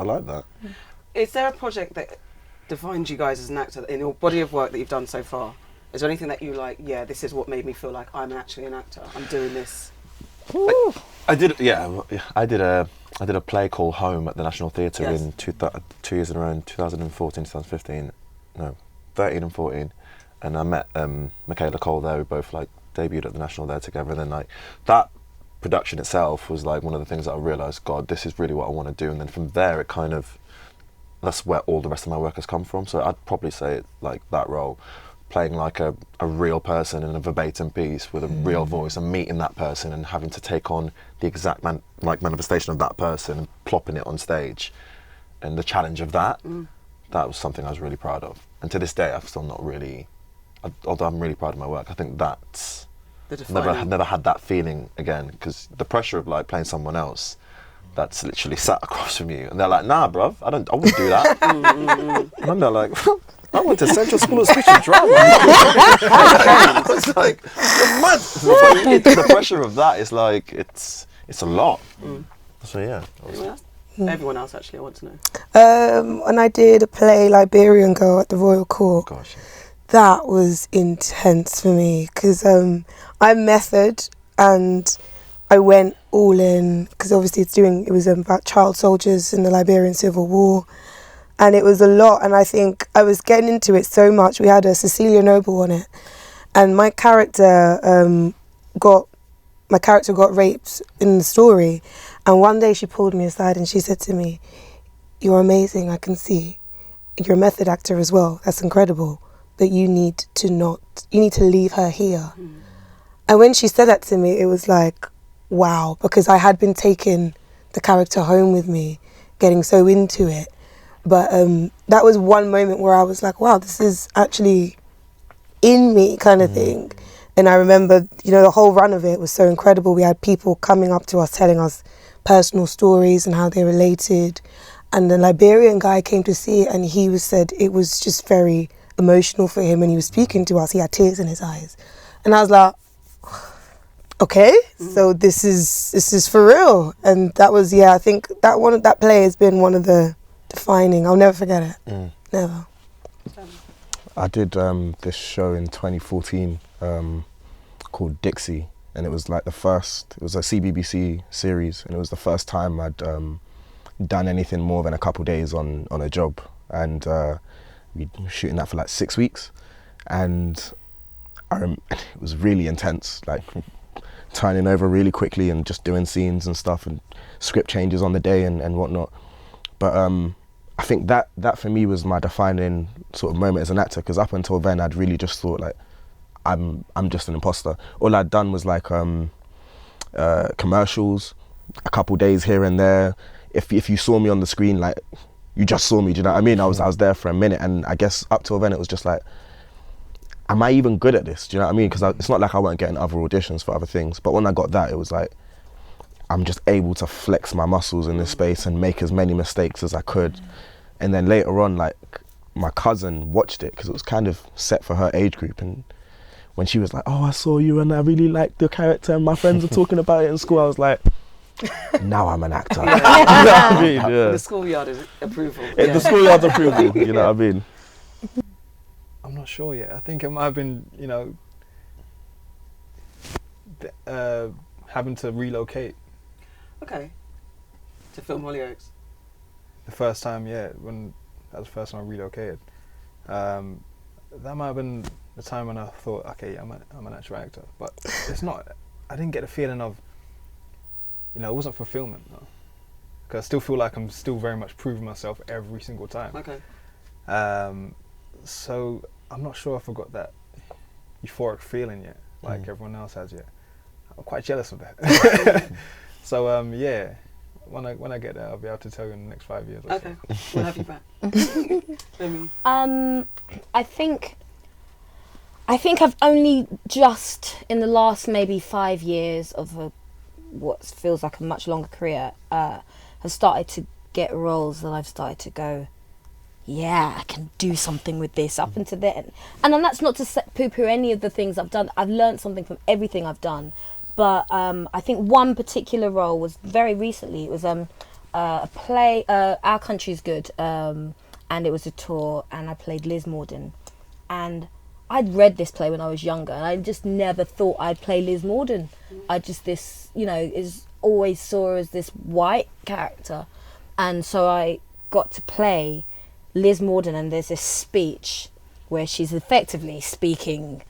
like that. Is there a project that defines you guys as an actor in your body of work that you've done so far? Is there anything that you like, yeah, this is what made me feel like I'm actually an actor, I'm doing this? I did a play called Home at the National Theatre in 2 years in a row, in 2014, 2015, no, 13 and 14, and I met Michaela Cole there. We both like debuted at the National there together, and then like that production itself was like one of the things that I realised, God, this is really what I want to do. And then from there, it kind of, that's where all the rest of my work has come from. So I'd probably say it like that role, playing like a real person in a verbatim piece with a real voice, and meeting that person and having to take on the exact manifestation of that person and plopping it on stage, and the challenge of that, that was something I was really proud of. And to this day, I've still not really, although I'm really proud of my work, I think that's never had that feeling again, because the pressure of like playing someone else that's literally sat across from you, and they're like, nah, bruv, I wouldn't do that. And I'm there like, I went to Central School of Speech and Drama. It's like, you're mad. The pressure of that is like, it's a lot. So yeah. Everyone else actually, I want to know. When I did a play, Liberian Girl, at the Royal Court, that was intense for me, because I'm method, and I went all in, because obviously it was about child soldiers in the Liberian Civil War, and it was a lot, and I think I was getting into it so much. We had a Cecilia Noble on it, and my character got raped in the story, and one day she pulled me aside and she said to me, "You're amazing, I can see. You're a method actor as well, that's incredible, but you need to leave her here." And when she said that to me, it was like, wow, because I had been taking the character home with me, getting so into it. But that was one moment where I was like, wow, this is actually in me, kind of thing. And I remember, the whole run of it was so incredible. We had people coming up to us telling us personal stories and how they related. And the Liberian guy came to see it, and he said it was just very emotional for him. When he was speaking to us, he had tears in his eyes. And I was like, okay, so this is for real. And that was, I think that play has been one of the defining. I'll never forget it. Never. I did this show in 2014 called Dixie, and it was like it was a CBBC series, and it was the first time I'd done anything more than a couple days on a job, and we were shooting that for like 6 weeks, and it was really intense, like turning over really quickly and just doing scenes and stuff and script changes on the day and whatnot. But I think that for me was my defining sort of moment as an actor, because up until then I'd really just thought like I'm just an imposter. All I'd done was like commercials, a couple days here and there. If you saw me on the screen, like you just saw me, do you know what I mean? I was there for a minute, and I guess up till then it was just like, am I even good at this? Do you know what I mean? Because it's not like I weren't getting other auditions for other things, but when I got that, it was like, I'm just able to flex my muscles in this space and make as many mistakes as I could. And then later on, like, my cousin watched it because it was kind of set for her age group, and when she was like, oh, I saw you and I really liked the character and my friends are talking about it in school, I was like, now I'm an actor. You know what I mean? Yeah. The schoolyard is approval. The schoolyard's approval, you know what I mean? I'm not sure yet. I think it might have been, having to relocate. Okay. To film Hollyoaks. The first time, when that was the first time I relocated. That might have been the time when I thought, okay, I'm an actual actor. But it's not. I didn't get the feeling of, it wasn't fulfillment. No. Because I still feel like I'm still very much proving myself every single time. Okay. So I'm not sure if I got that euphoric feeling yet, like everyone else has yet. I'm quite jealous of that. So when I get there, I'll be able to tell you in the next 5 years. Okay, we'll have you back. I think I've only just in the last maybe 5 years of what feels like a much longer career have started to get roles that I've started to go, I can do something with this. Up until then, and that's not to poo-poo any of the things I've done. I've learned something from everything I've done. But I think one particular role was very recently. It was a play, Our Country's Good, and it was a tour, and I played Liz Morden. And I'd read this play when I was younger, and I just never thought I'd play Liz Morden. I just, is always saw her as this white character. And so I got to play Liz Morden, and there's this speech where she's effectively speaking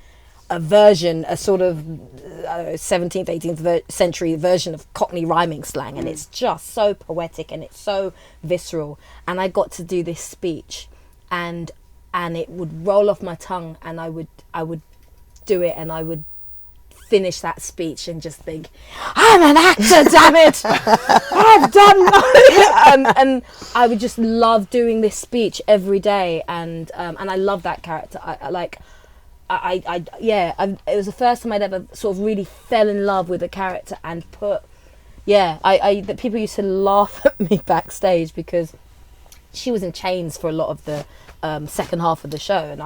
a sort of 17th, 18th century version of Cockney rhyming slang, and it's just so poetic and it's so visceral. And I got to do this speech, and it would roll off my tongue, and I would do it, and I would finish that speech and just think, I'm an actor, damn it! I've done and I would just love doing this speech every day, and I love that character. It was the first time I'd ever sort of really fell in love with a character and that people used to laugh at me backstage because she was in chains for a lot of the second half of the show, and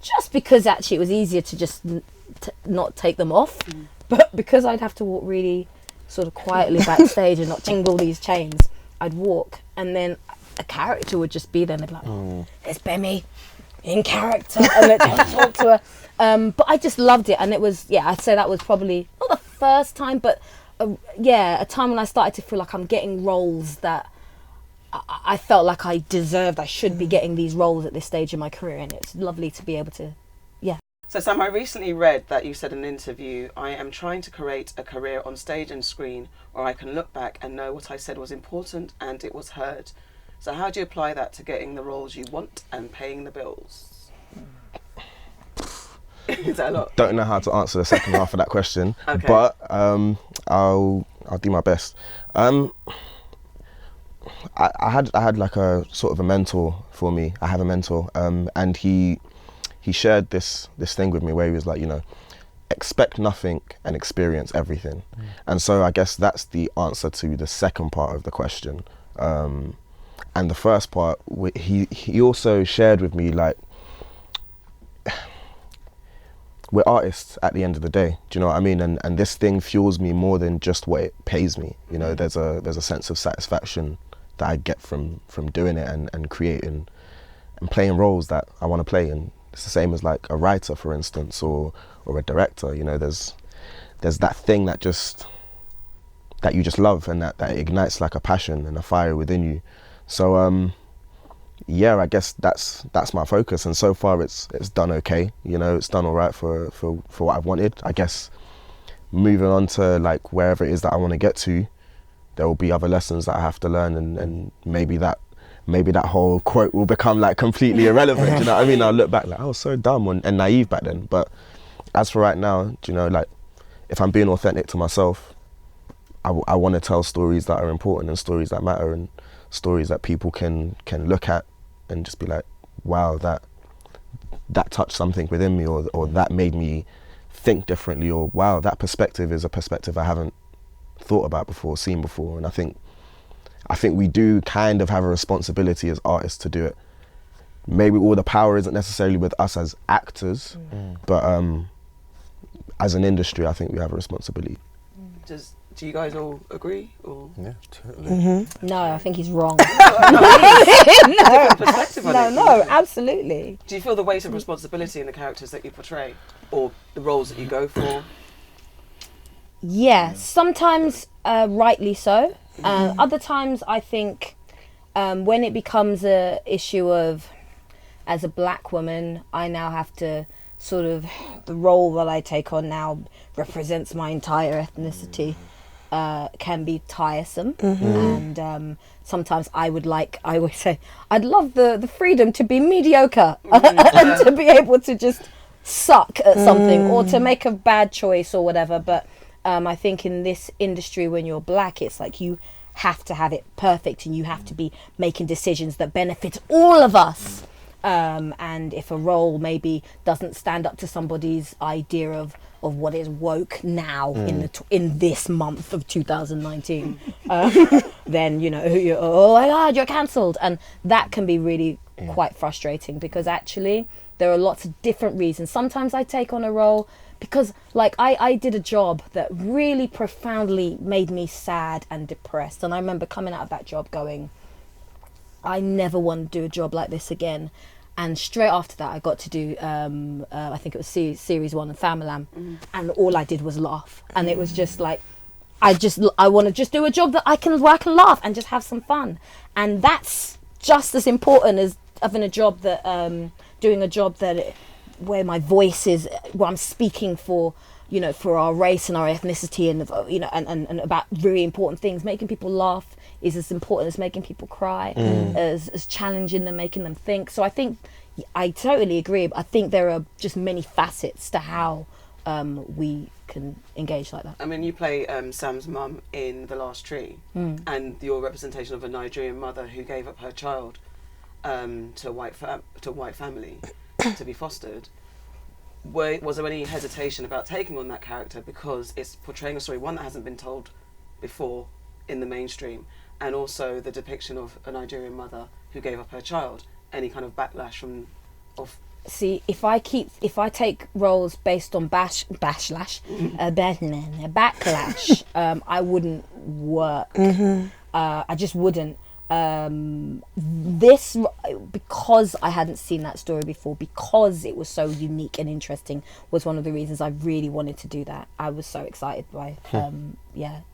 just because actually it was easier to just not take them off, but because I'd have to walk really sort of quietly backstage and not tingle these chains, I'd walk, and then a character would just be there, and they'd be like, there's Gbemi in character, and I'd talk to her. But I just loved it, and it was, I'd say that was probably not the first time, but a time when I started to feel like I'm getting roles that I felt like I deserved. I should be getting these roles at this stage in my career, and it's lovely to be able to, So Sam, I recently read that you said in an interview, I am trying to create a career on stage and screen where I can look back and know what I said was important and it was heard. So how do you apply that to getting the roles you want and paying the bills? Is that a lot? Don't know how to answer the second half of that question, okay. But I'll do my best. I had like a sort of a mentor for me. I have a mentor, and he shared this thing with me where he was like, expect nothing and experience everything. And so I guess that's the answer to the second part of the question. And the first part, he also shared with me, like, we're artists at the end of the day. Do you know what I mean? And this thing fuels me more than just what it pays me. You know, there's a sense of satisfaction that I get from doing it and creating and playing roles that I want to play. And it's the same as like a writer, for instance, or a director. You know, there's that thing that you just love, and that ignites like a passion and a fire within you. So yeah, I guess that's my focus, and so far it's done okay. You know, it's done all right for what I've wanted. I guess moving on to like wherever it is that I want to get to, there will be other lessons that I have to learn, and maybe that whole quote will become like completely irrelevant. You know what I mean? I'll look back like, I was so dumb and naive back then. But as for right now, you know, like if I'm being authentic to myself, I want to tell stories that are important and stories that matter and stories that people can look at and just be like, wow, that touched something within me, or that made me think differently, or wow, that perspective is a perspective I haven't thought about before, seen before. And I think we do kind of have a responsibility as artists to do it. Maybe all the power isn't necessarily with us as actors, but as an industry, I think we have a responsibility. Do you guys all agree? Or? Yeah, totally. Mm-hmm. No, I think he's wrong. No, absolutely. Do you feel the weight of responsibility in the characters that you portray, or the roles that you go for? Yeah, sometimes rightly so. Other times I think when it becomes a issue of, as a black woman, I now have to sort of, the role that I take on now represents my entire ethnicity, can be tiresome. And sometimes I always say, I'd love the freedom to be mediocre and to be able to just suck at something or to make a bad choice or whatever. But I think in this industry, when you're black, it's like you have to have it perfect and you have to be making decisions that benefit all of us. And if a role maybe doesn't stand up to somebody's idea of what is woke now in this month of 2019, then, you know, oh my God, you're cancelled. And that can be really quite frustrating, because actually there are lots of different reasons. Sometimes I take on a role because, like, I did a job that really profoundly made me sad and depressed. And I remember coming out of that job going, I never want to do a job like this again. And straight after that, I got to do, I think it was series 1 of Famalam, and all I did was laugh. And it was just like, I want to just do a job that I can work and laugh and just have some fun. And that's just as important as having a job that, doing a job that where my voice is, where I'm speaking for, you know, for our race and our ethnicity, and, you know, and about really important things. Making people laugh is as important as making people cry, as challenging them, making them think. So I think I totally agree. I think there are just many facets to how we can engage like that. I mean, you play Sam's mum in The Last Tree, and your representation of a Nigerian mother who gave up her child to a white family to be fostered. Was there any hesitation about taking on that character, because it's portraying a story, one that hasn't been told before in the mainstream, and also the depiction of a Nigerian mother who gave up her child? Any kind of backlash from? See, if I take roles based on backlash, I wouldn't work. I just wouldn't. This, because I hadn't seen that story before, because it was so unique and interesting, was one of the reasons I really wanted to do that. I was so excited by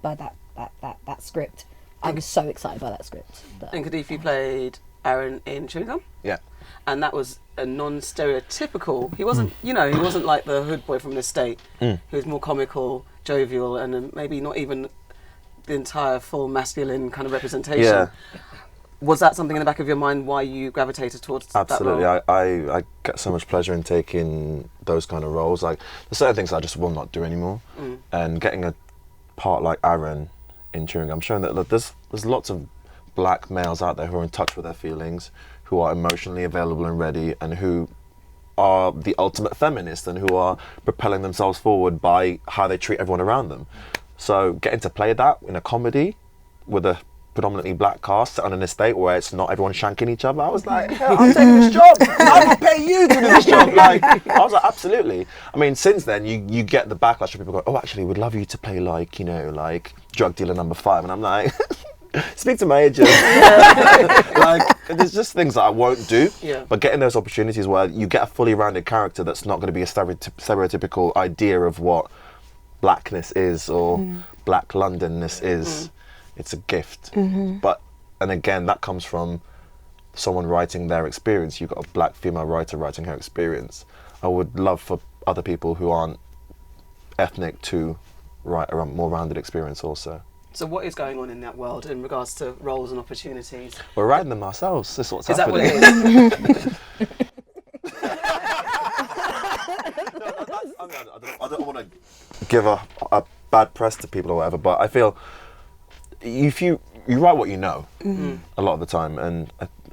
by that script. I was so excited by that script. And Kadiff, you played Aaron in Chewing Gum? Yeah. And that was a non-stereotypical, he wasn't, you know, he wasn't like the hood boy from the estate. He was more comical, jovial, and maybe not even the entire full masculine kind of representation. Yeah. Was that something in the back of your mind why you gravitated towards Absolutely. that role? I get so much pleasure in taking those kind of roles. Like, there's certain things I just will not do anymore. And getting a part like Aaron in Chewing Gum, showing that, look, there's lots of black males out there who are in touch with their feelings, who are emotionally available and ready, and who are the ultimate feminists, and who are propelling themselves forward by how they treat everyone around them. So getting to play that in a comedy with a predominantly black cast set on an estate where it's not everyone shanking each other. I was like, hell, I'm taking this job. I will pay you to do this job. Like, I was like, absolutely. I mean, since then, you get the backlash of people going, oh, actually, we'd love you to play like, you know, like drug dealer number 5. And I'm like, speak to my agent. Like, there's just things that I won't do. Yeah. But getting those opportunities where you get a fully rounded character that's not going to be a stereotypical idea of what blackness is or black Londonness is, it's a gift. But, and again, that comes from someone writing their experience. You've got a black female writer writing her experience. I would love for other people who aren't ethnic to write a more rounded experience also. So what is going on in that world in regards to roles and opportunities? We're writing them ourselves. This is what's Is happening. that what it is? I don't want to give a bad press to people or whatever, but I feel if you write what you know a lot of the time, and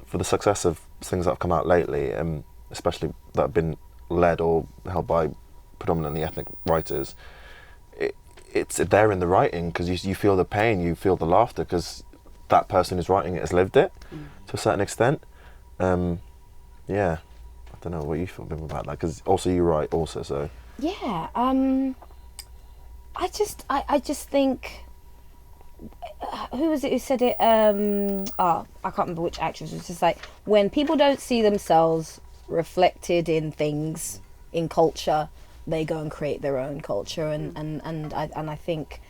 for the success of things that have come out lately, especially that have been led or held by predominantly ethnic writers, it's there in the writing, because you feel the pain, you feel the laughter, because that person who's writing it has lived it to a certain extent. Yeah, I don't know what you feel about that, because also you write also, so. Yeah, I just think, who was it who said it? I can't remember which actress. It was just like, when people don't see themselves reflected in things, in culture, they go and create their own culture, and I think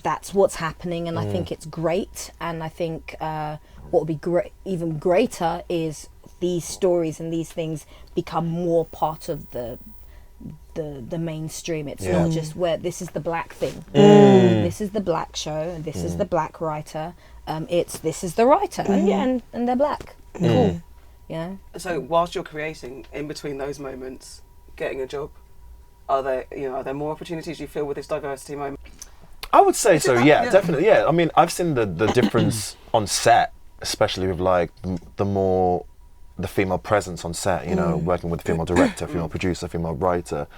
that's what's happening, and I think it's great, and I think what would be even greater is these stories and these things become more part of the mainstream. It's not just where this is the black thing, this is the black show, and this is the black writer. This is the writer, and they're black. Cool. Yeah. So whilst you're creating, in between those moments, getting a job, are there more opportunities you feel with this diversity moment? I would say so, yeah, definitely, yeah. I mean, I've seen the difference on set, especially with like the female presence on set, you know, working with female director, female producer, female writer,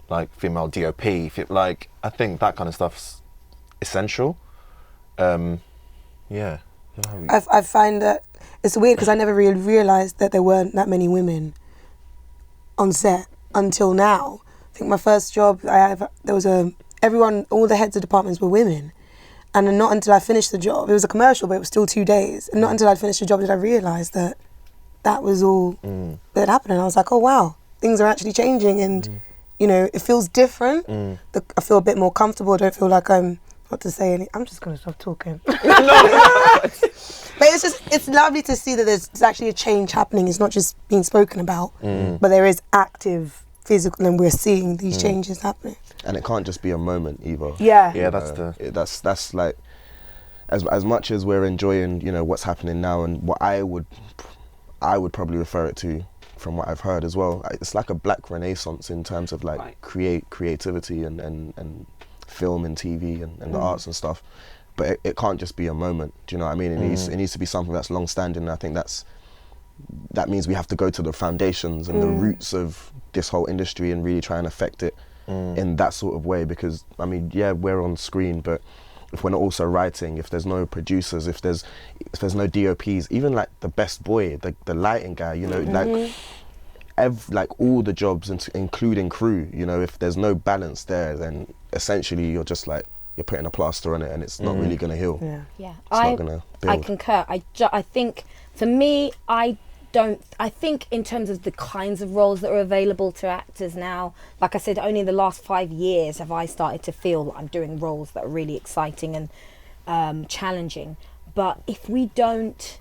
like female DOP, like, I think that kind of stuff's essential. Yeah. I find that it's weird because I never really realised that there weren't that many women on set until now. I think my first job all the heads of departments were women. And then not until I finished the job, it was a commercial, but it was still 2 days. And not until I finished the job did I realise that was all that happened. And I was like, oh wow, things are actually changing, and you know, it feels different. I feel a bit more comfortable. I don't feel like I'm not to say anything. I'm just gonna stop talking. But it's lovely to see that there's actually a change happening. It's not just being spoken about, but there is active physical, and we're seeing these changes happening. And it can't just be a moment either. Yeah, that's like, as much as we're enjoying, you know, what's happening now, and what I would probably refer it to, from what I've heard as well, it's like a black renaissance in terms of like creativity and film and TV and the arts and stuff. But it can't just be a moment. Do you know what I mean? It needs to be something that's long standing. And I think that means we have to go to the foundations and the roots of this whole industry and really try and affect it in that sort of way. Because I mean, yeah, we're on screen, but if we're not also writing, if there's no producers, if there's no DOPs, even like the best boy, the lighting guy, you know, like all the jobs, including crew, you know, if there's no balance there, then essentially you're just like, you're putting a plaster on it, and it's not really going to heal. Yeah. It's not going to build. I concur. I think, for me, I think in terms of the kinds of roles that are available to actors now, like I said, only in the last 5 years have I started to feel that I'm doing roles that are really exciting and challenging. But if we don't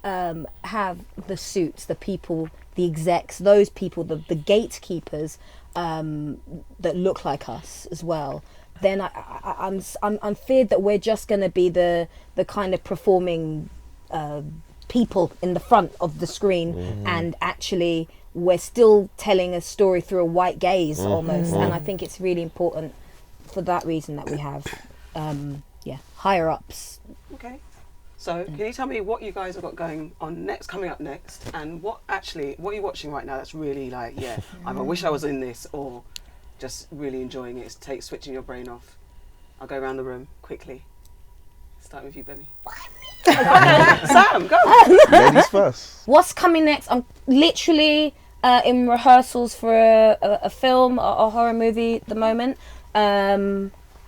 have the suits, the people, the execs, those people, the gatekeepers that look like us as well, then I'm feared that we're just going to be the kind of performing people in the front of the screen, and actually we're still telling a story through a white gaze almost. And I think it's really important for that reason that we have higher ups. Okay, so can you tell me what you guys have got coming up next, and what are you watching right now that's really like, I wish I was in this, or just really enjoying it? It's switching your brain off. I'll go around the room quickly. Start with you, Benny. Sam, go. Ladies first. What's coming next? I'm literally in rehearsals for a film, a horror movie at the moment. I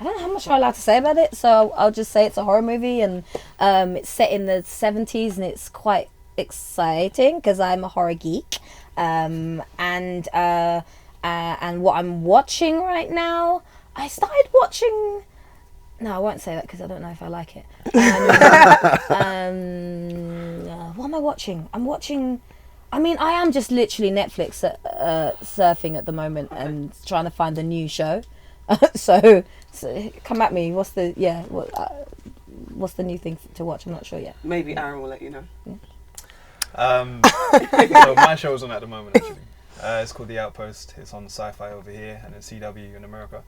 don't know how much I'm allowed to say about it, so I'll just say it's a horror movie, and it's set in the 70s, and it's quite exciting because I'm a horror geek. And what I'm watching right now, I started watching. No, I won't say that because I don't know if I like it. What am I watching? I am just literally Netflix surfing at the moment and trying to find a new show. so come at me. What's the new thing to watch? I'm not sure yet. Maybe Aaron will let you know. So my show's on at the moment actually. It's called The Outpost. It's on Sci-Fi over here and then CW in America.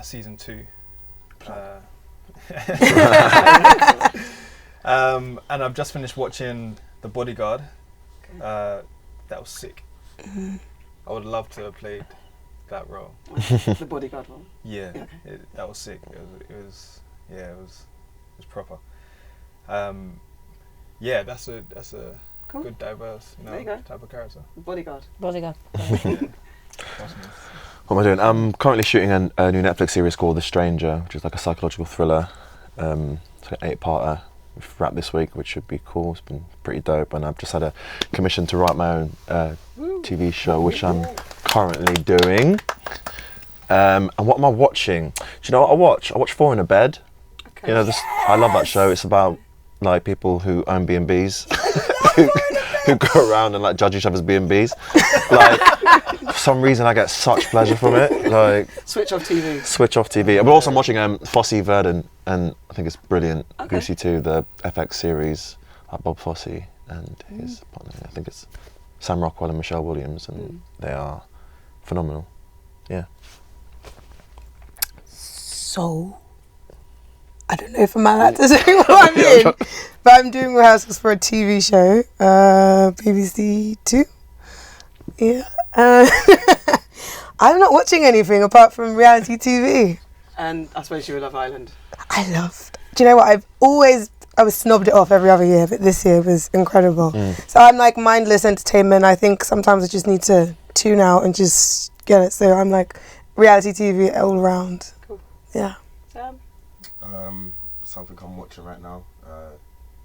Season 2. And I've just finished watching The Bodyguard. That was sick. I would love to have played that role. The Bodyguard role. Yeah, Okay. that was sick. It was proper. That's a Cool. good diverse type of character. Bodyguard. Bodyguard. What am I doing? I'm currently shooting a new Netflix series called The Stranger, which is like a psychological thriller. It's like an 8-parter. We've wrapped this week, which should be cool. It's been pretty dope, and I've just had a commission to write my own TV show, which I'm currently doing. And what am I watching? Do you know what I watch? I watch Four in a Bed. Okay. You know, I love that show. It's about like people who own B&Bs, who go around and like judge each other's B&Bs. Like, for some reason, I get such pleasure from it. Like, Switch off TV. Switch off TV. But also I'm watching Fosse Verdon, and I think it's brilliant. Okay. BBC Two, the FX series, Bob Fosse and his partner. I think it's Sam Rockwell and Michelle Williams, and they are phenomenal. Yeah. So, I don't know if I'm allowed to say what I'm in, but I'm doing rehearsals for a TV show, BBC Two. Yeah. I'm not watching anything apart from reality TV. And I suppose you were Love Island. I loved. Do you know what? I was snobbed it off every other year, but this year was incredible. So I'm like mindless entertainment. I think sometimes I just need to tune out and just get it. So I'm like reality TV all around. Cool. Yeah. Something I'm watching right now.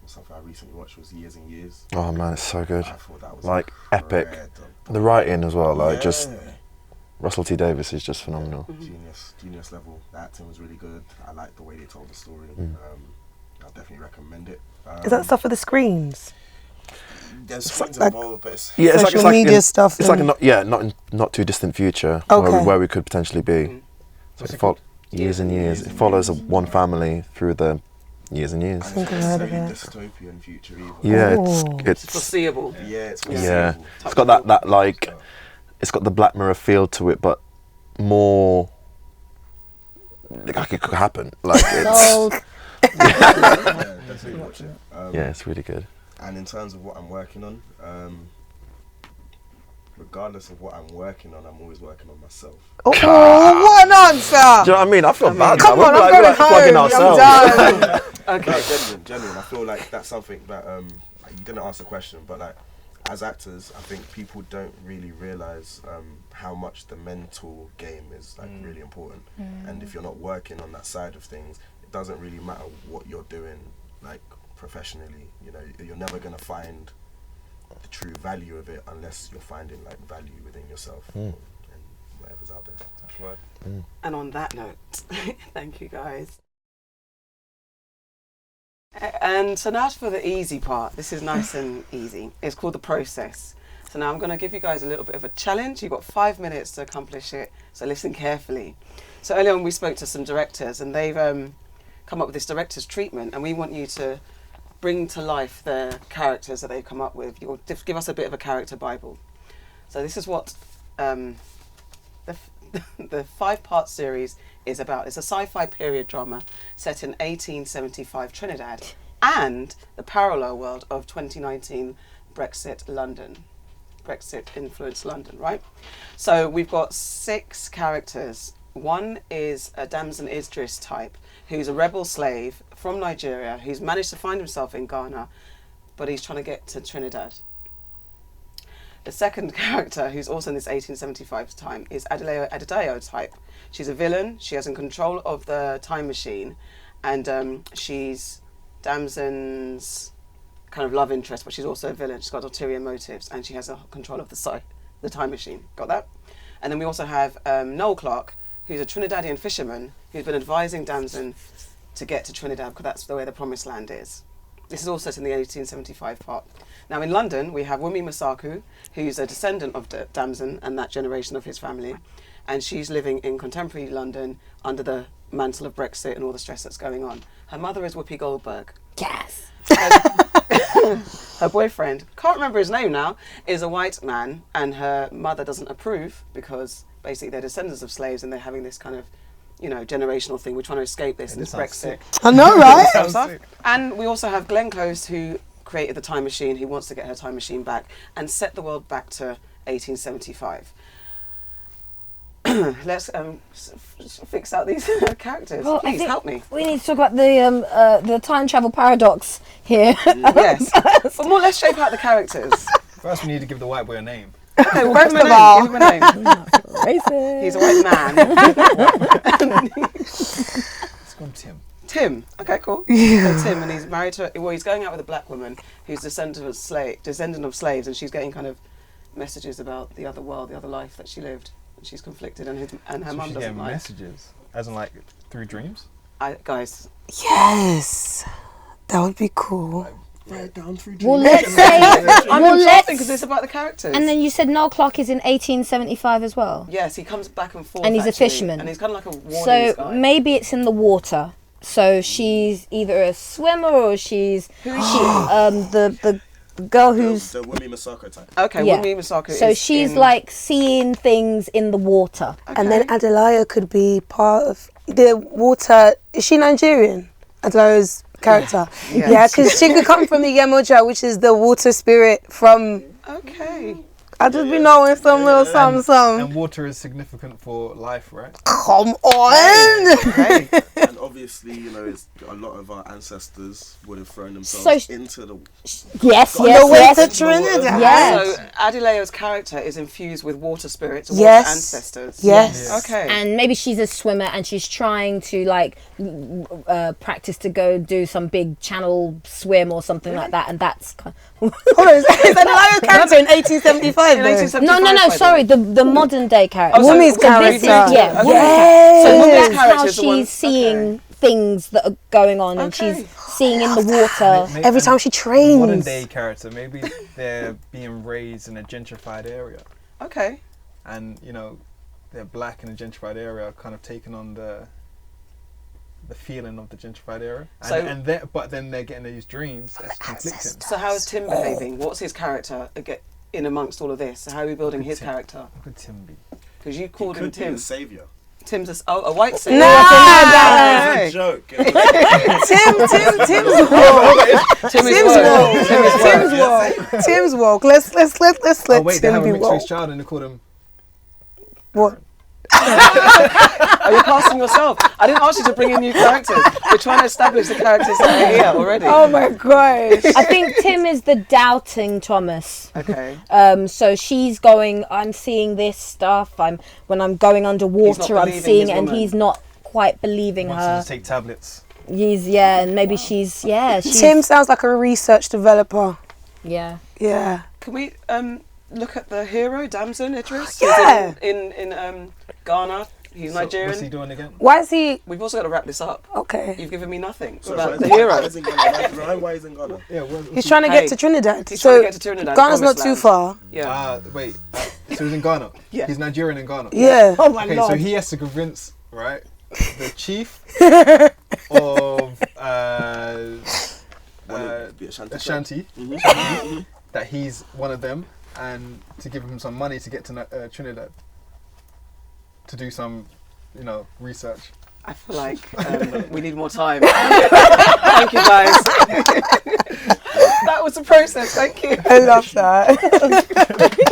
Something I recently watched was Years and Years. Oh man, it's so good. I thought that was like epic. The writing as well, like just Russell T Davies is just phenomenal. Genius level. The acting was really good. I liked the way they told the story. I'll definitely recommend it. Is that stuff for the screens? There's screens involved, but it's social media stuff. It's like not too distant future where we could potentially be. So Years and Years. It follows one family through the years and years. I think it's a very dystopian future either. Yeah, it's foreseeable. Yeah, it's foreseeable. Yeah, it's got that like, it's got the Black Mirror feel to it, but more like it could happen. Like it's definitely watch it. Yeah, it's really good. And in terms of what I'm working on, regardless of what I'm working on, I'm always working on myself. Oh, what an answer! Do you know what I mean? I feel bad. Come on, I'm going home. I'm done. Okay, genuine. I feel like that's something that you didn't ask the question, but like as actors, I think people don't really realize how much the mental game is like really important. And if you're not working on that side of things, it doesn't really matter what you're doing like professionally. You know, you're never gonna find the true value of it unless you're finding like value within yourself and whatever's out there. That's right. And on that note, thank you guys. And so now for the easy part. This is nice and easy. It's called The Process. So now I'm going to give you guys a little bit of a challenge. You've got 5 minutes to accomplish it, so listen carefully. So earlier on we spoke to some directors, and they've come up with this director's treatment, and we want you to bring to life the characters that they've come up with. You'll give us a bit of a character bible. So this is what the 5-part series is about. It's a sci-fi period drama set in 1875 Trinidad and the parallel world of 2019 Brexit influenced London, right? So we've got 6 characters One is a Damson Idris type, who's a rebel slave from Nigeria, who's managed to find himself in Ghana, but he's trying to get to Trinidad. The second character, who's also in this 1875 time, is Adedayo type. She's a villain. She has in control of the time machine, and she's Damson's kind of love interest, but she's also a villain. She's got ulterior motives, and she has a control of the time machine. Got that? And then we also have Noel Clarke, who's a Trinidadian fisherman who's been advising Damson to get to Trinidad because that's the way the Promised Land is. This is all set in the 1875 part. Now in London, we have Wunmi Masaku, who's a descendant of Damson and that generation of his family, and she's living in contemporary London under the mantle of Brexit and all the stress that's going on. Her mother is Whoopi Goldberg. Yes. Her boyfriend, can't remember his name now, is a white man, and her mother doesn't approve because basically they're descendants of slaves and they're having this kind of, generational thing. We're trying to escape this, and it's Brexit. I know, right? And we also have Glenn Close, who created the time machine, who wants to get her time machine back and set the world back to 1875. Let's fix out these characters. Well, Please help me. We need to talk about the time travel paradox here. Yes. But more, let's shape out the characters. First, we need to give the white boy a name. Okay, well, give him a name. Racist. He's a white man. Let's go with Tim. Tim. Okay, cool. So Tim, and he's married to. Well, he's going out with a black woman who's descendant of slaves, and she's getting kind of messages about the other world, the other life that she lived. And she's conflicted, and her mum doesn't like. Messages, as in like through dreams. Guys. Yes, that would be cool. Right down through dreams. Well, let's say. I'm laughing because it's about the characters. And then you said Noel Clarke is in 1875 as well. Yes, he comes back and forth. And he's a fisherman. And he's kind of like a warning So guy. maybe it's in the water. So she's either a swimmer or she's the girl who's the Wunmi Masaku type. Okay, yeah. Wunmi Masaku. So she's like seeing things in the water. Okay. And then Adedayo could be part of the water. Is she Nigerian? Adelayo's character. Yeah, because she could come from the Yemoja, which is the water spirit from. Okay. I just be knowing some little some. And water is significant for life, right? Come on. Okay. And obviously, it's a lot of our ancestors would have thrown themselves into the. Yes. The way to Trinidad. Yes. So Adelayo's character is infused with water spirits, water Yes. ancestors. Yes. Okay. And maybe she's a swimmer and she's trying to practice to go do some big channel swim or something like that, and that's. Hold on, is Adelayo's character in 1875? No. Sorry, the modern day character. Wunmi's character. Yeah. Yes. So Wunmi's that's how character is the one- she's seeing things that are going on, and she's seeing in the water. Every time she trains. Modern day character, maybe they're being raised in a gentrified area, Okay. and they're black in a gentrified area, kind of taking on the feeling of the gentrified area, but then they're getting these dreams that's conflicting. So how is Tim behaving? What's his character in amongst all of this? How are we building his character? What could Tim be? Because you called him Could be Tim. the savior. Tim's a white savior. No. Okay. It's a joke. Tim's woke. Let's let Oh wait, they Tim have a be mixed race woke. child and they call him. What? Are you casting yourself? I didn't ask you to bring in new characters. We're trying to establish the characters that are here already. Oh my gosh. I think Tim is the doubting Thomas. Okay. So she's going, I'm seeing this stuff. When I'm going underwater, I'm believing seeing his it, and woman. he's not quite believing Wants her. to take tablets. And maybe she's Tim sounds like a research developer. Yeah. Yeah. Can we look at the hero, Damson Idris? Yeah. Who's in Ghana. He's Nigerian. What's he doing again? Why is he? We've also got to wrap this up. Okay. You've given me nothing So about why the hero. is he in Ghana? Why is he in Ghana? Yeah, He's trying to get to Trinidad. He's so trying to get to Trinidad. Ghana's not Promised too land. far. Yeah. Wait. So he's in Ghana. Yeah. He's Nigerian in Ghana. Yeah. Oh my Okay, lord. so he has to convince, right, the chief of Ashanti that he's one of them, and to give him some money to get to Trinidad to do some, research. I feel like we need more time. Thank you, guys. That was the process. Thank you. I love that.